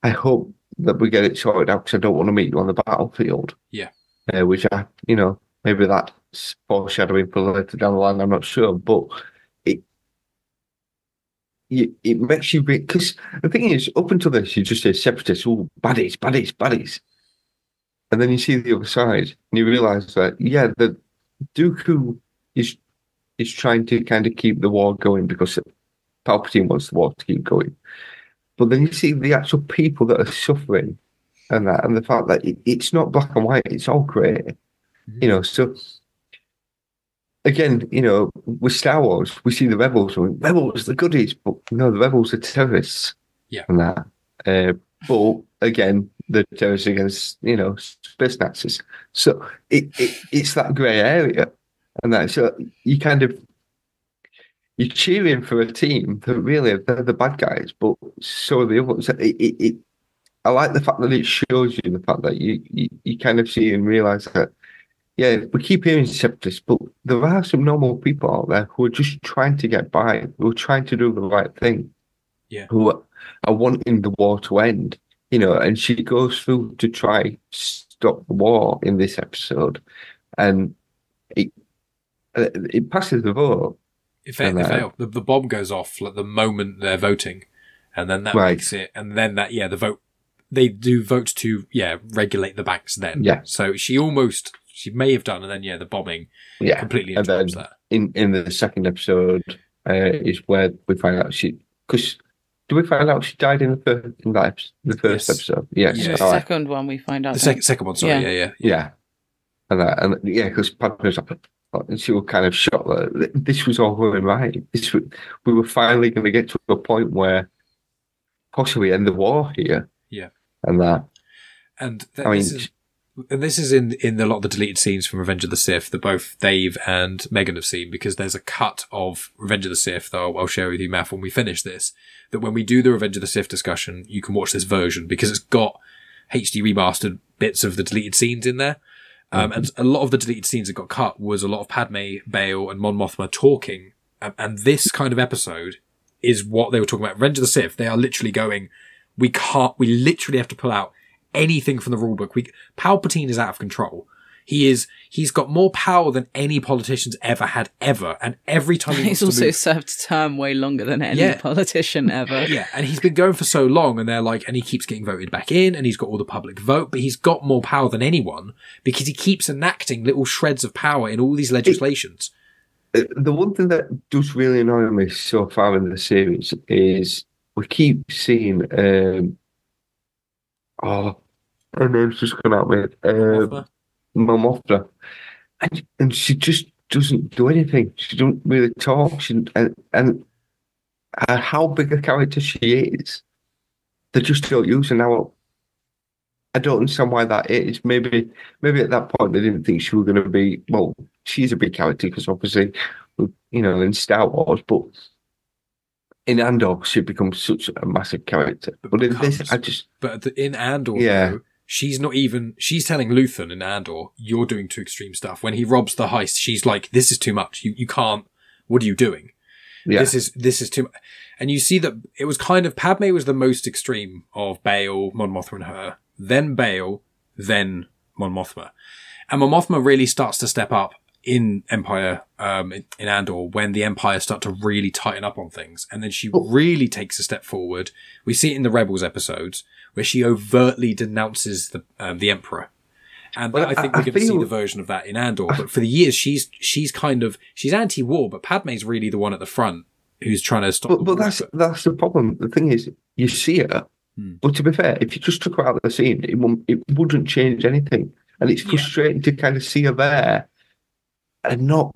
I hope that we get it sorted out because I don't want to meet you on the battlefield. Yeah. Which maybe that's foreshadowing for later down the line. I'm not sure, but it makes you, because the thing is, up until this, you just say separatists, baddies. And then you see the other side, and you realise that, the Dooku is trying to kind of keep the war going because Palpatine wants the war to keep going. But then you see the actual people that are suffering, and the fact that it's not black and white, it's all grey. Mm-hmm. So again, with Star Wars, we see the rebels, the goodies, but no, the rebels are terrorists. Yeah. And that. But again, the terrorists against, space Nazis. So it's that grey area. And that, so you're cheering for a team that really, they're the bad guys, but so are the others. I like the fact that it shows you the fact that you kind of see and realise that, yeah, we keep hearing separatists, but there are some normal people out there who are just trying to get by, who are trying to do the right thing, who are wanting the war to end, and she goes through to try stop the war in this episode, and it passes the vote. It failed. The bomb goes off like the moment they're voting, and then that makes it, and then the vote, they do vote to, regulate the banks then. Yeah. So she may have done, and then, the bombing completely interrupts that. In the second episode is where we find out do we find out she died in the first episode? Yes. The second one we find out. The second one, sorry. Yeah. And because Padmé's and she was kind of shocked that this was all going right. We were finally going to get to a point where possibly end the war here. Yeah. And that. And this is in a lot of the deleted scenes from Revenge of the Sith that both Dave and Megan have seen, because there's a cut of Revenge of the Sith that I'll share with you, Maff, when we finish this, that when we do the Revenge of the Sith discussion, you can watch this version because it's got HD remastered bits of the deleted scenes in there. And a lot of the deleted scenes that got cut was a lot of Padmé, Bail, and Mon Mothma talking. And this kind of episode is what they were talking about. Revenge of the Sith, they are literally going, we literally have to pull out anything from the rulebook. Palpatine is out of control. He's got more power than any politician's ever had, and every time he's also served a term way longer than any politician ever. Yeah, and he's been going for so long, and they're like, and he keeps getting voted back in, and he's got all the public vote, but he's got more power than anyone because he keeps enacting little shreds of power in all these legislations. The one thing that does really annoy me so far in the series is we keep seeing her name's just gone out with Mon Mothma, and she just doesn't do anything. She doesn't really talk. And how big a character she is, they just don't use her now. I don't understand why that is. Maybe at that point they didn't think she was going to be. Well, she's a big character because obviously, in Star Wars, but in Andor she becomes such a massive character. But in this, in Andor, though, she's telling Luthen in Andor, you're doing too extreme stuff. When he robs the heist, she's like, this is too much. You can't, what are you doing? Yeah. This is too much. And you see that it was kind of, Padmé was the most extreme of Bail, Mon Mothma and her. Then Bail, then Mon Mothma. And Mon Mothma really starts to step up in Empire, in Andor, when the Empire start to really tighten up on things. And then she really takes a step forward. We see it in the Rebels episodes, where she overtly denounces the Emperor. And I think we're going to see the version of that in Andor. But for the years, she's anti-war, but Padmé's really the one at the front who's trying to stop. But that's the problem. The thing is, you see her, but to be fair, if you just took her out of the scene, it wouldn't change anything. And it's frustrating to kind of see her there and not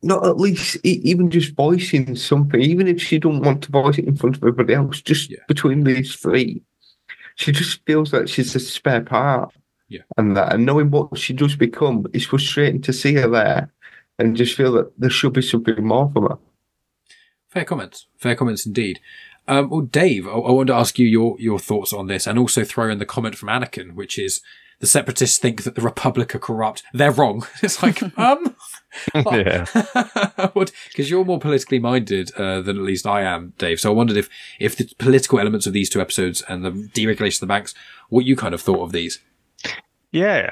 at least even just voicing something, even if she don't want to voice it in front of everybody else, just between these three. She just feels like she's a spare part. Yeah. And knowing what she does become, it's frustrating to see her there and just feel that there should be something more from her. Fair comments indeed. Well, Dave, I wanted to ask you your thoughts on this, and also throw in the comment from Anakin, which is, the separatists think that the Republic are corrupt. They're wrong. It's like, yeah. Because you're more politically minded than at least I am, Dave. So I wondered if the political elements of these two episodes and the deregulation of the banks, what you kind of thought of these. Yeah,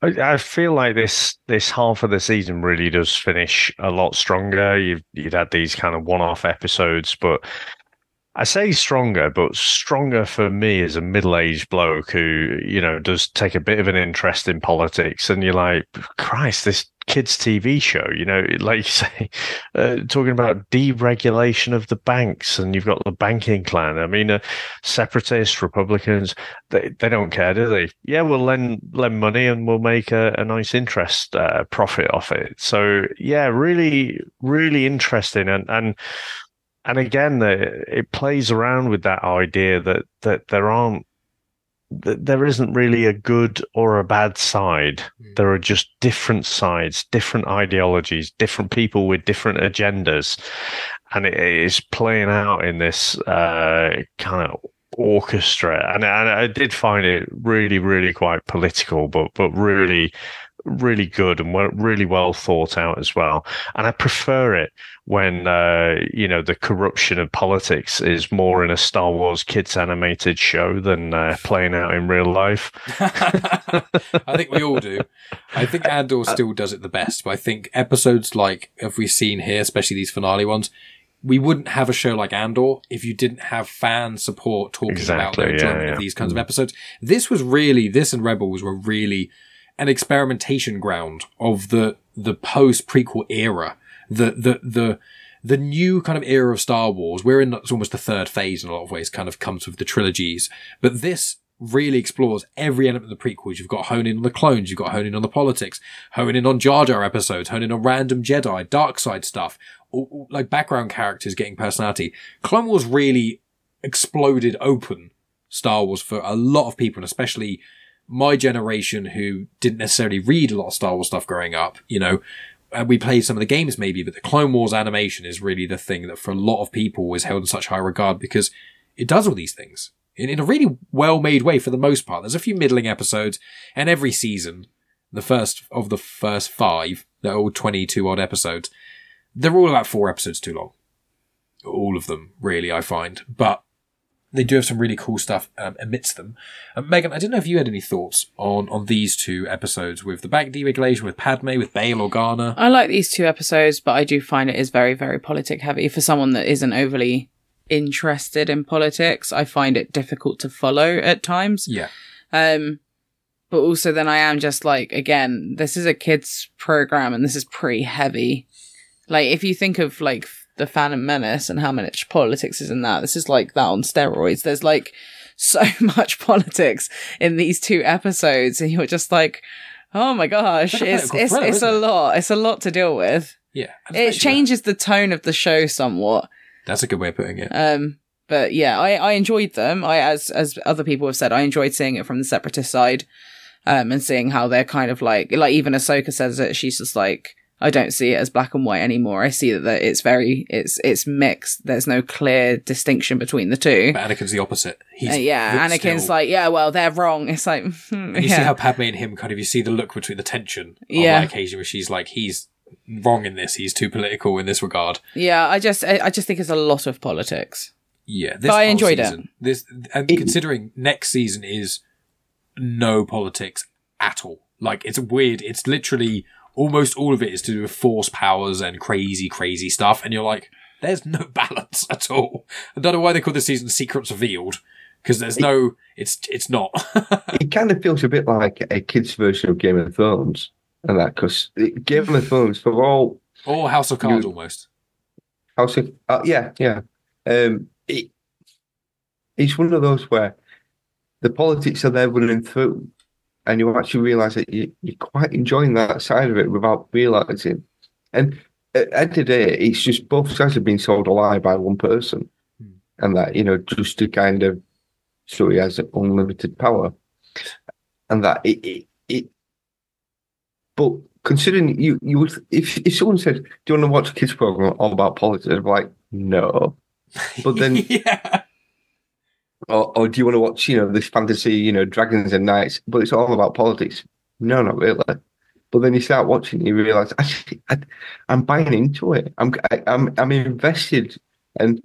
I feel like this half of the season really does finish a lot stronger. You'd had these kind of one-off episodes, but I say stronger, but stronger for me as a middle-aged bloke who, does take a bit of an interest in politics. And you're like, Christ, this kids' TV show, like you say, talking about deregulation of the banks, and you've got the banking clan. I mean, separatists, Republicans, they don't care, do they? Yeah, we'll lend money and we'll make a nice interest profit off it. So, yeah, really, really interesting. And again, it plays around with that idea that there isn't really a good or a bad side. There are just different sides, different ideologies, different people with different agendas. And it is playing out in this kind of orchestra, and I did find it really, really quite political, but really, really good and really well thought out as well. And I prefer it when the corruption of politics is more in a Star Wars kids animated show than playing out in real life. I think we all do. I think Andor still does it the best, but I think episodes like have we seen here, especially these finale ones, we wouldn't have a show like Andor if you didn't have fan support talking about their enjoyment of these kinds of episodes. This and Rebels were really an experimentation ground of the post prequel era, the new kind of era of Star Wars. We're in it's almost the third phase in a lot of ways, kind of comes with the trilogies, but this really explores every element of the prequels. You've got hone in on the clones, you've got hone in on the politics, hone in on Jar Jar episodes, hone in on random Jedi, dark side stuff, like background characters getting personality. Clone Wars really exploded open Star Wars for a lot of people, and especially my generation who didn't necessarily read a lot of Star Wars stuff growing up, and we played some of the games maybe, but the Clone Wars animation is really the thing that for a lot of people is held in such high regard because it does all these things in a really well-made way for the most part. There's a few middling episodes, and every season, the first 5, the old 22 odd episodes, they're all about 4 episodes too long. All of them, really, I find. But they do have some really cool stuff amidst them. Megan, I didn't know if you had any thoughts on these 2 episodes with the back deregulation, with Padmé, with Bail Organa. I like these 2 episodes, but I do find it is very, very politic heavy. For someone that isn't overly interested in politics, I find it difficult to follow at times. Yeah. But also then I am just like, again, this is a kids program and this is pretty heavy. Like, if you think of like the Phantom Menace and how much politics is in that, this is like that on steroids. There's like so much politics in these 2 episodes, and you're just like, oh my gosh, it's a lot. It's a lot to deal with. Yeah, it changes the tone of the show somewhat. That's a good way of putting it. But yeah, I enjoyed them. As other people have said, I enjoyed seeing it from the separatist side, and seeing how they're kind of like even Ahsoka says it. She's just like, I don't see it as black and white anymore. I see that it's mixed. There's no clear distinction between the 2. But Anakin's the opposite. Anakin's like, well, they're wrong. It's like, and you see how Padmé and him you see the look between the tension on that occasion where she's like, he's wrong in this. He's too political in this regard. Yeah, I just think it's a lot of politics. Yeah, but I enjoyed it. Considering next season is no politics at all. Like, it's weird. It's literally almost all of it is to do with force powers and crazy, crazy stuff. And you're like, there's no balance at all. I don't know why they call this season Secrets Revealed, because there's it's not. It kind of feels a bit like a kid's version of Game of Thrones. And that, because Game of Thrones, for all... Or House of Cards, almost. House of... yeah. It's one of those where the politics are there running through, and you actually realise that you're quite enjoying that side of it without realising. And at the end of the day, it's just both sides have been sold a lie by one person. And that, just to kind of show he has unlimited power. And that but considering you would, if someone said, do you want to watch a kids program all about politics? I'd be like, no. But then... yeah. Or do you want to watch, this fantasy, dragons and knights, but it's all about politics? No, not really. But then you start watching, you realise, actually, I'm buying into it. I'm invested, and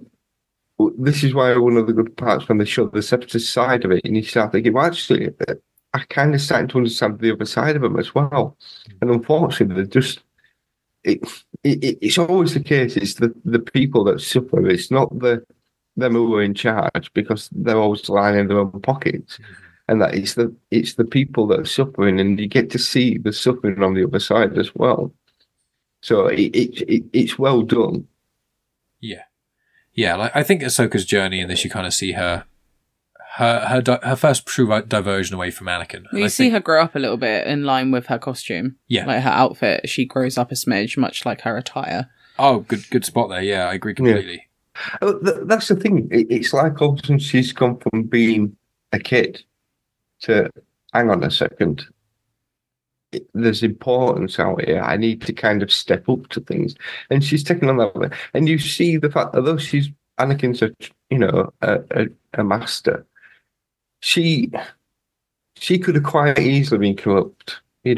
this is why one of the good parts when they show the separatist side of it, and you start thinking, well, actually, I kind of starting to understand the other side of them as well. And unfortunately, they're just it's always the case. It's the people that suffer. It's not them who are in charge, because they're always lining their own pockets. And that it's the people that are suffering, and you get to see the suffering on the other side as well. So it's well done. Yeah. Like, I think Ahsoka's journey in this, you kind of see her first true diversion away from Anakin. Well, you see her grow up a little bit in line with her costume. Yeah, like her outfit, she grows up a smidge, much like her attire. Oh, good spot there. Yeah, I agree completely. Yeah. That's the thing. It's like all of a sudden she's gone from being a kid to, hang on a second, there's importance out here. I need to kind of step up to things. And she's taking on that way. And you see the fact that though Anakin's a master, she could have quite easily been corrupt. You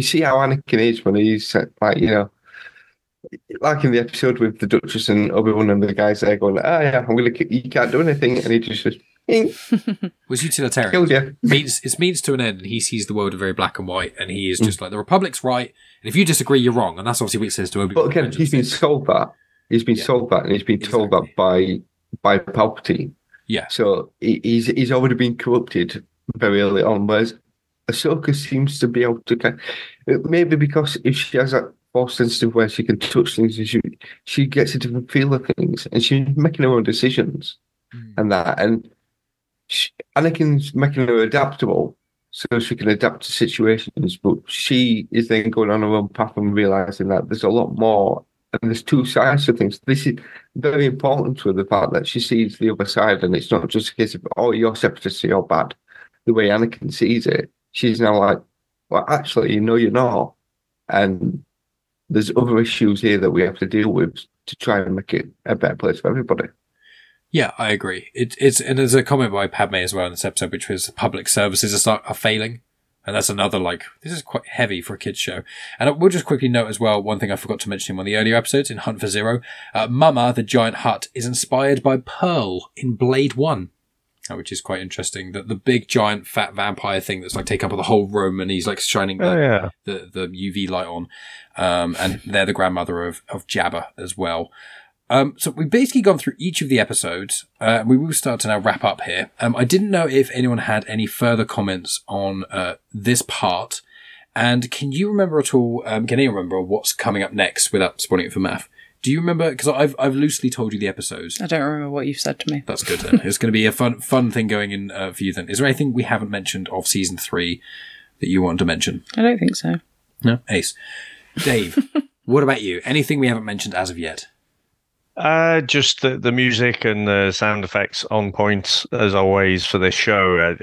see how Anakin is when he's like in the episode with the Duchess and Obi-Wan and the guys there going, "Oh yeah, you can't do anything," and he just was utilitarian. Killed you. It's means to an end, and he sees the world in very black and white, and he is just like, the Republic's right, and if you disagree, you're wrong, and that's obviously what he says to Obi-Wan. But again, he's been sold that. He's been sold that, and he's been told that by Palpatine. Yeah. So he's already been corrupted very early on, whereas Ahsoka seems to be able to maybe because if she has that force sensitive where she can touch things, and she gets a different feel of things, and she's making her own decisions and that, and Anakin's making her adaptable so she can adapt to situations, but she is then going on her own path and realizing that there's a lot more, and there's two sides to things. This is very important to her, the fact that she sees the other side, and it's not just a case of, oh, you're separatist, so you're bad. The way Anakin sees it, she's now like, well, actually, you're not, and there's other issues here that we have to deal with to try and make it a better place for everybody. Yeah, I agree. And there's a comment by Padmé as well in this episode, which was public services are failing. And that's another, this is quite heavy for a kid's show. And we'll just quickly note as well, one thing I forgot to mention in one of the earlier episodes in Hunt for Zero, Mama, the giant hut, is inspired by Pearl in Blade 1. Which is quite interesting. The big giant fat vampire thing that's taking up the whole room, and he's shining the UV light on. And they're the grandmother of Jabba as well. So we've basically gone through each of the episodes. We will start to now wrap up here. I didn't know if anyone had any further comments on this part. And can you remember at all, can anyone remember what's coming up next without spoiling it for Maff? Do you remember? Because I've loosely told you the episodes. I don't remember what you've said to me. That's good then. It's going to be a fun thing going in for you then. Is there anything we haven't mentioned of season 3 that you want to mention? I don't think so. No? Ace. Dave, what about you? Anything we haven't mentioned as of yet? Just the music and the sound effects on point as always for this show.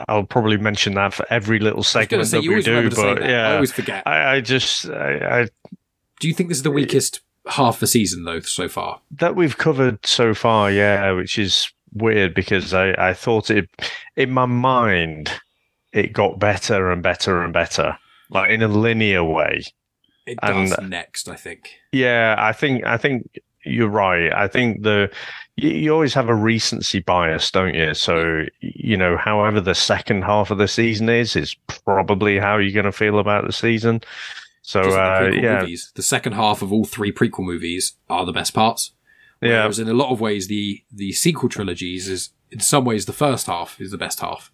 I'll probably mention that for every little segment that we do, but yeah, I always forget. Do you think this is the weakest half the season though so far? That we've covered so far, yeah, which is weird because I thought in my mind it got better and better and better, in a linear way. It does next, I think. Yeah, I think you're right. I think you always have a recency bias, don't you? So, however the second half of the season is probably how you're going to feel about the season. So, movies. The second half of all 3 prequel movies are the best parts. Whereas in a lot of ways, the sequel trilogies is, in some ways, the first half is the best half,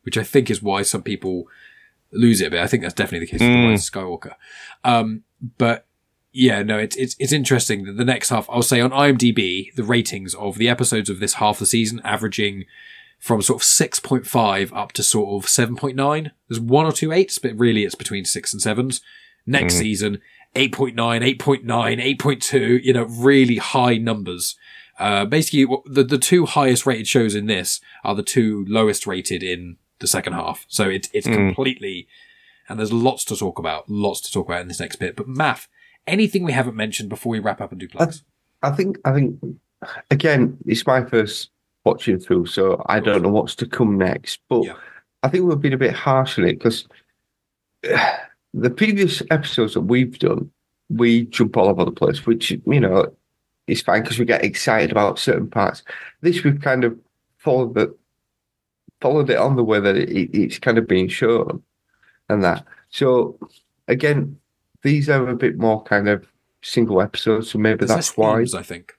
which I think is why some people lose it a bit. I think that's definitely the case with The Rise of Skywalker. But yeah, no, it's interesting that the next half, I'll say on IMDb, the ratings of the episodes of this half of the season averaging from sort of 6.5 up to sort of 7.9. There's 1 or 2 8s, but really it's between 6 and 7s. Next season, 8.9, 8.9, 8.2, really high numbers. Basically, the 2 highest rated shows in this are the 2 lowest rated in the second half. So it's completely, and there's lots to talk about in this next bit. But Maff, anything we haven't mentioned before we wrap up and do plugs? I think, again, it's my first watching through, so I don't know what's to come next. But I think we've been a bit harsh on it because the previous episodes that we've done, we jump all over the place, which, is fine because we get excited about certain parts. This, we've kind of followed it on the way that it's kind of being shown and that. So, again, these are a bit more kind of single episodes, so maybe that's why. Themes, I think.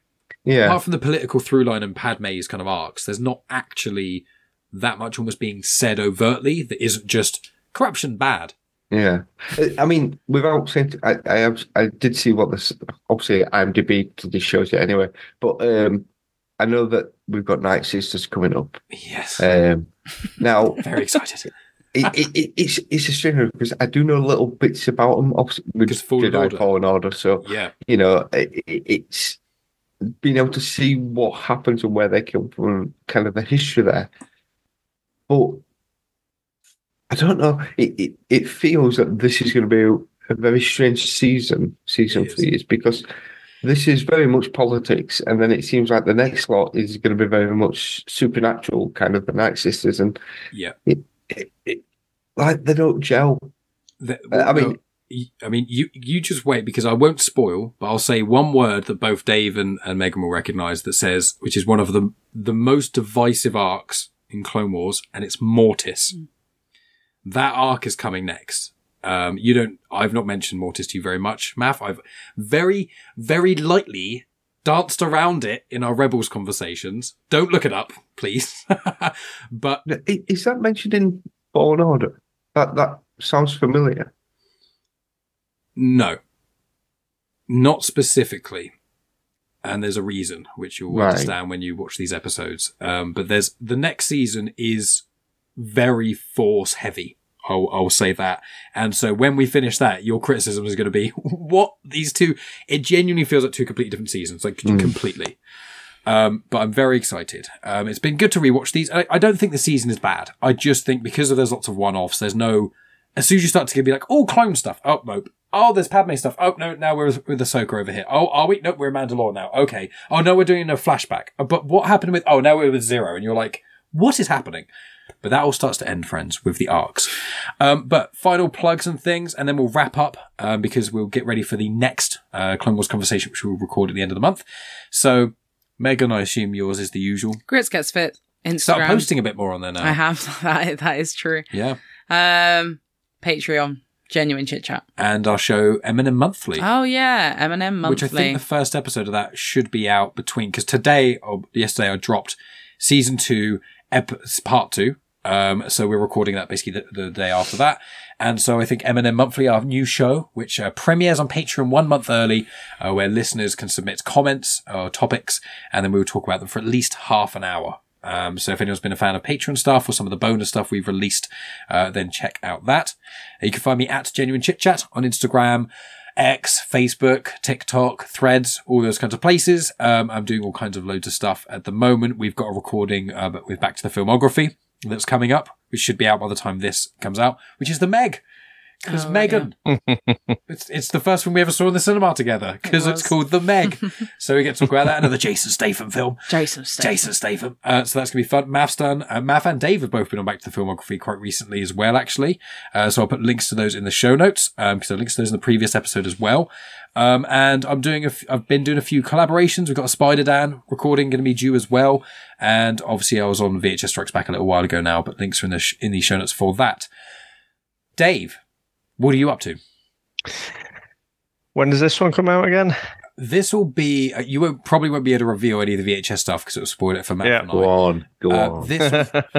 Yeah. Apart from the political through line and Padmé's kind of arcs, there's not actually that much almost being said overtly that isn't just corruption bad. Yeah, I mean, without saying, I did see what this, obviously IMDb this shows it anyway, but I know that we've got Night Sisters coming up. Yes. Now, very excited. It's a shame because I do know little bits about them. Obviously, with Jedi Fallen Order, so yeah, it's being able to see what happens and where they come from, kind of the history there, but I don't know. It feels that this is going to be a very strange season 3 is because this is very much politics, and then it seems like the next lot is going to be very much supernatural, kind of the Night Sisters, and it like they don't gel. I mean, you just wait, because I won't spoil, but I'll say one word that both Dave and Megan will recognise that says, which is one of the most divisive arcs in Clone Wars, and it's Mortis. That arc is coming next. I've not mentioned Mortis to you very much, Maff. I've very, very lightly danced around it in our Rebels conversations. Don't look it up, please. But is that mentioned in Fallen Order? That sounds familiar. No, not specifically. And there's a reason, which you'll understand when you watch these episodes. But the next season is very Force heavy. I'll say that. And so when we finish that, your criticism is going to be, what? These two, it genuinely feels like two completely different seasons, like completely. But I'm very excited. It's been good to rewatch these. I don't think the season is bad. I just think because there's lots of one-offs, there's no, as soon as you start to be like, oh, clone stuff. Oh, nope. Oh, there's Padmé stuff. Oh, no, now we're with Ahsoka over here. Oh, are we? Nope, we're in Mandalore now. Okay. Oh, no, we're doing a flashback. But what happened with, oh, now we're with Zero. And you're like, what is happening? But that all starts to end, friends, with the arcs. But final plugs and things, and then we'll wrap up, because we'll get ready for the next Clone Wars conversation, which we'll record at the end of the month. So, Megan, I assume yours is the usual. Grits Gets Fit, Instagram. Start posting a bit more on there now. I have. That is true. Yeah. Patreon. Genuine Chit-Chat. And our show, Eminem Monthly. Oh, yeah. Eminem Monthly. Which I think the first episode of that should be out between, because today or yesterday I dropped season 2, part 2. So we're recording that basically the day after that. And so I think Eminem Monthly, our new show, which premieres on Patreon 1 month early, where listeners can submit comments or topics, and then we will talk about them for at least half an hour. So if anyone's been a fan of Patreon stuff or some of the bonus stuff we've released, then check out that. You can find me at Genuine Chit-Chat on Instagram, X, Facebook, TikTok, Threads, all those kinds of places. I'm doing all kinds of loads of stuff at the moment. We've got a recording with Back to the Filmography that's coming up, which should be out by the time this comes out, which is the Meg. Because Megan, it's the first one we ever saw in the cinema together, because it's called The Meg. So we get to talk about that. Another Jason Statham film. Jason Statham. So that's going to be fun. Maff's done. Maff and Dave have both been on Back to the Filmography quite recently as well, actually. So I'll put links to those in the show notes, because there are links to those in the previous episode as well. And I've been doing a few collaborations. We've got a Spider-Dan recording going to be due as well. And obviously I was on VHS Strikes Back a little while ago now, but links are in the show notes for that. Dave, what are you up to? When does this one come out again? This will be, probably won't be able to reveal any of the VHS stuff because it will spoil it for Matt and I. Go on.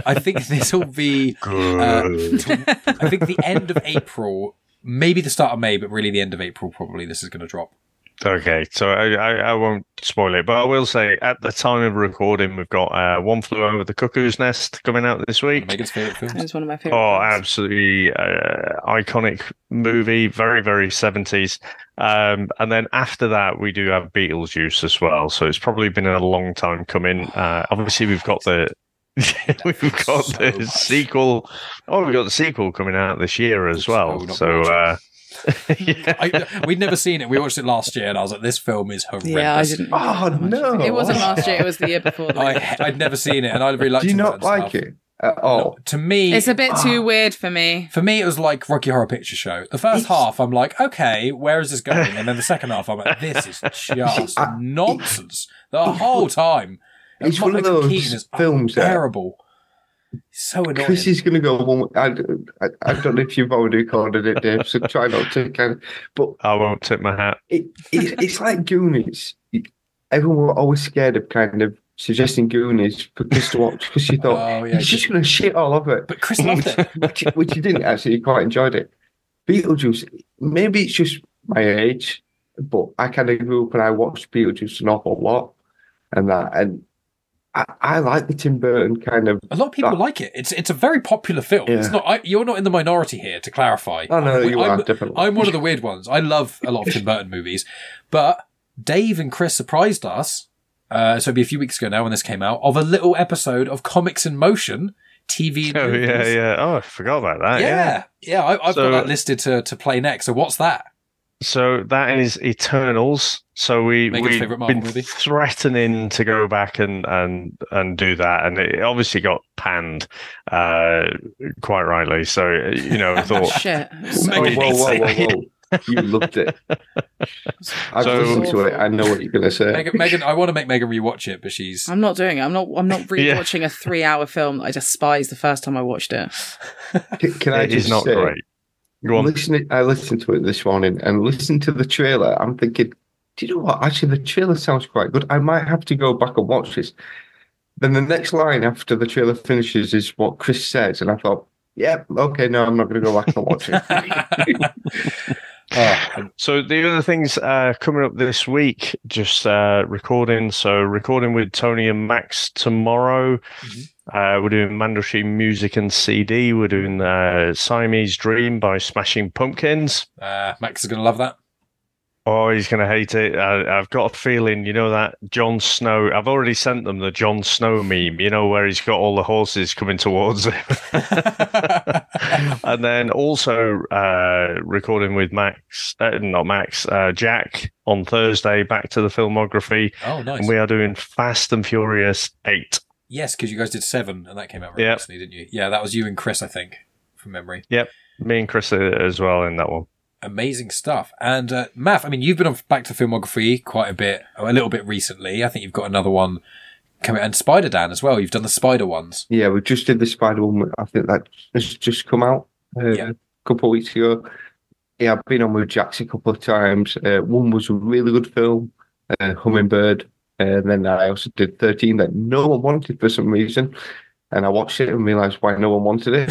I think this will be, I think the end of April, maybe the start of May, but really the end of April probably this is going to drop. Okay, so I won't spoil it, but I will say at the time of recording, we've got One Flew Over the Cuckoo's Nest coming out this week. Megan's favourite film. It's one of my favourite films. Absolutely iconic movie, very, very 70s. And then after that, we do have Beetlejuice as well. So it's probably been a long time coming. Obviously, we've got the sequel. Oh, we've got the sequel coming out this year as well. So. We'd never seen it. We watched it last year, and I was like, "This film is horrendous." Yeah, I didn't. Oh no! It wasn't last year. It was the year before. I'd never seen it, and I really liked it. Do you not like it at all? No, to me, it's a bit too weird for me. For me, it was like Rocky Horror Picture Show. The first half, I'm like, "Okay, where is this going?" And then the second half, I'm like, "This is just nonsense." The whole time, it's one of those films terrible. So annoying. Chris is going to go one. I don't know if you've already recorded it, Dave, so try not to kind of. But I won't tip my hat. It's like Goonies. Everyone were always scared of kind of suggesting Goonies for Chris to watch because you thought he's just going to shit all over it. But Chris loved it, which he didn't actually. He quite enjoyed it. Beetlejuice. Maybe it's just my age, but I kind of grew up and I watched Beetlejuice an awful lot, and I like the Tim Burton kind of. A lot of people like it. It's a very popular film. Yeah. It's not. You're not in the minority here. To clarify, oh no, you are definitely. I'm one of the weird ones. I love a lot of Tim Burton movies, but Dave and Chris surprised us. So it'd be a few weeks ago now when this came out of a little episode of Comics in Motion TV. Oh yeah. Oh, I forgot about that. Yeah. I've got that listed to play next. So what's that? So that is Eternals. So we've been movie. threatening to go back and do that, and it obviously got panned, quite rightly. So I thought, shit. Whoa. You loved it. I've listened to it. I know what you're going to say. Megan, I want to make Megan rewatch it, but she's... I'm not doing it. I'm not rewatching a 3-hour film that I despised the first time I watched it. Can I just not say, great. Go on. I listened to it this morning and listened to the trailer. I'm thinking, do you know what? Actually, the trailer sounds quite good. I might have to go back and watch this. Then the next line after the trailer finishes is what Chris says. And I thought, yeah, okay, no, I'm not going to go back and watch it. So the other things coming up this week, just recording. So recording with Tony and Max tomorrow. Mm-hmm. We're doing Mandalore music and CD. We're doing Siamese Dream by Smashing Pumpkins. Max is going to love that. Oh, he's going to hate it. I've got a feeling, that Jon Snow... I've already sent them the Jon Snow meme, where he's got all the horses coming towards him. And then also recording with Jack on Thursday, back to the filmography. Oh, nice. And we are doing Fast and Furious 8. Yes, because you guys did 7, and that came out very recently, didn't you? Yeah, that was you and Chris, I think, from memory. Yep, me and Chris as well in that one. Amazing stuff. And Maff, I mean, you've been on back to filmography quite a little bit recently. I think you've got another one coming, and Spider-Dan as well. You've done the Spider ones. Yeah, we just did the Spider one. I think that has just come out a couple of weeks ago. Yeah, I've been on with Jax a couple of times. One was a really good film, Hummingbird. And then I also did 13 that no one wanted for some reason. And I watched it and realised why no one wanted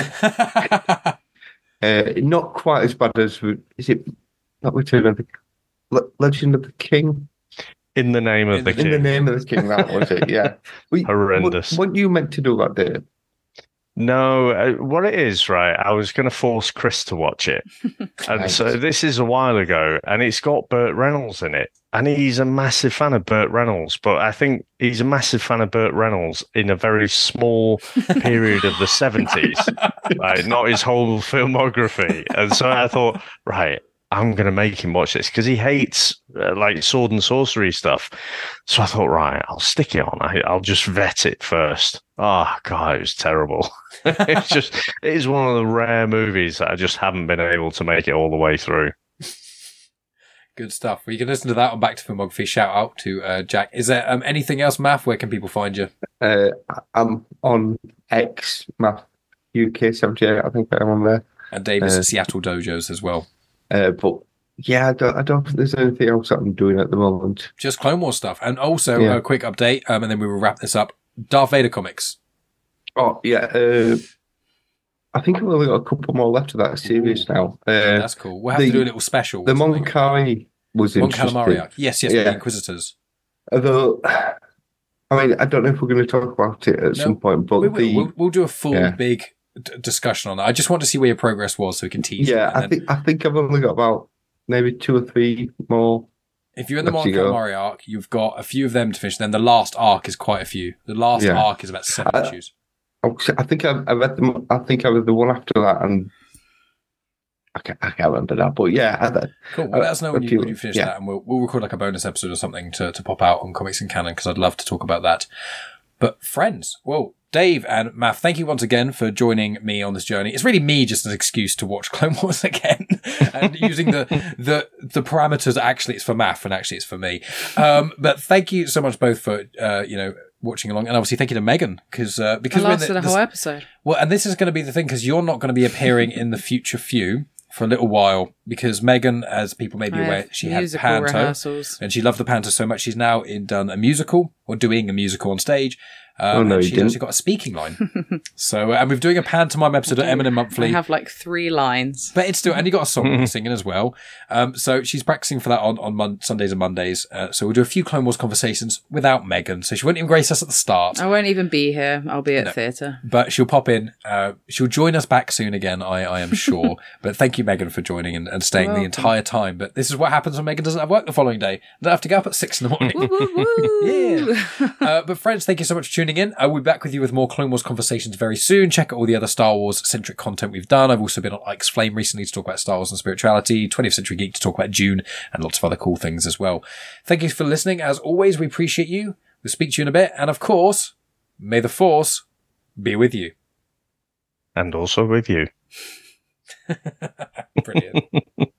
it. Not quite as bad as, is it not Return of the Legend of the King? In the Name of the King. In the Name of the King, that was it, yeah. Horrendous. What you meant to do that day? No, what it is, right, I was going to force Chris to watch it. And so this is a while ago, and it's got Burt Reynolds in it. And he's a massive fan of Burt Reynolds, but I think he's a massive fan of Burt Reynolds in a very small period of the 70s, right? Not his whole filmography. And so I thought, right, I'm going to make him watch this because he hates like sword and sorcery stuff. So I thought, right, I'll stick it on. I'll just vet it first. Oh, God, it was terrible. It is one of the rare movies that I just haven't been able to make it all the way through. Good stuff. Well, you can listen to that on Back to Filmography. Shout out to Jack. Is there anything else, Maff? Where can people find you? I'm on X, Maff UK 78. I think I'm on there. And David's at Seattle Dojos as well. But yeah, I don't think there's anything else that I'm doing at the moment. Just Clone Wars stuff. And also a quick update, and then we will wrap this up. Darth Vader comics. Oh, yeah. I think I've only got a couple more left of that series now. That's cool. We'll have to do a little special. The Mon Calamari was interesting. Mon Calamari. Yes, the Inquisitors. Although, I mean, I don't know if we're going to talk about it at some point, but we'll do a full big discussion on that. I just want to see where your progress was so we can tease. Yeah, I think I've only got about maybe 2 or 3 more. If you're in the Mon Calamari arc, you've got a few of them to finish. Then the last arc is quite a few. The last arc is about 7 issues. I think I read them. I think I read the one after that, and I can't remember that. But yeah, cool. Well, let us know when you finish that, and we'll record like a bonus episode or something to pop out on Comics and Canon because I'd love to talk about that. But friends, well, Dave and Maff, thank you once again for joining me on this journey. It's really me just an excuse to watch Clone Wars again and using the parameters. Actually, it's for Maff and actually it's for me. But thank you so much both for watching along, and obviously thank you to Megan because I lasted a whole episode. Well, and this is going to be the thing because you're not going to be appearing in the future few for a little while because Megan, as people may be aware, she had Panto rehearsals. And she loved the Panto so much she's now done a musical or doing a musical on stage. No, she's actually got a speaking line. So, and we're doing a pantomime episode at Eminem Monthly. I have like 3 lines. But it's still, and you got a song singing as well. So she's practicing for that on Sundays and Mondays. So we'll do a few Clone Wars conversations without Megan. So she won't even grace us at the start. I won't even be here. I'll be at theatre. But she'll pop in. She'll join us back soon again, I am sure. But thank you, Megan, for joining and staying the entire time. But this is what happens when Megan doesn't have work the following day. They have to get up at 6 in the morning. Woo, woo, woo. Yeah. But friends, thank you so much for tuning tuning in. I will be back with you with more Clone Wars conversations very soon. Check out all the other Star Wars-centric content we've done. I've also been on Ike's Flame recently to talk about Star Wars and spirituality, 20th Century Geek to talk about Dune, and lots of other cool things as well. Thank you for listening. As always, we appreciate you. We'll speak to you in a bit. And of course, may the Force be with you. And also with you. Brilliant.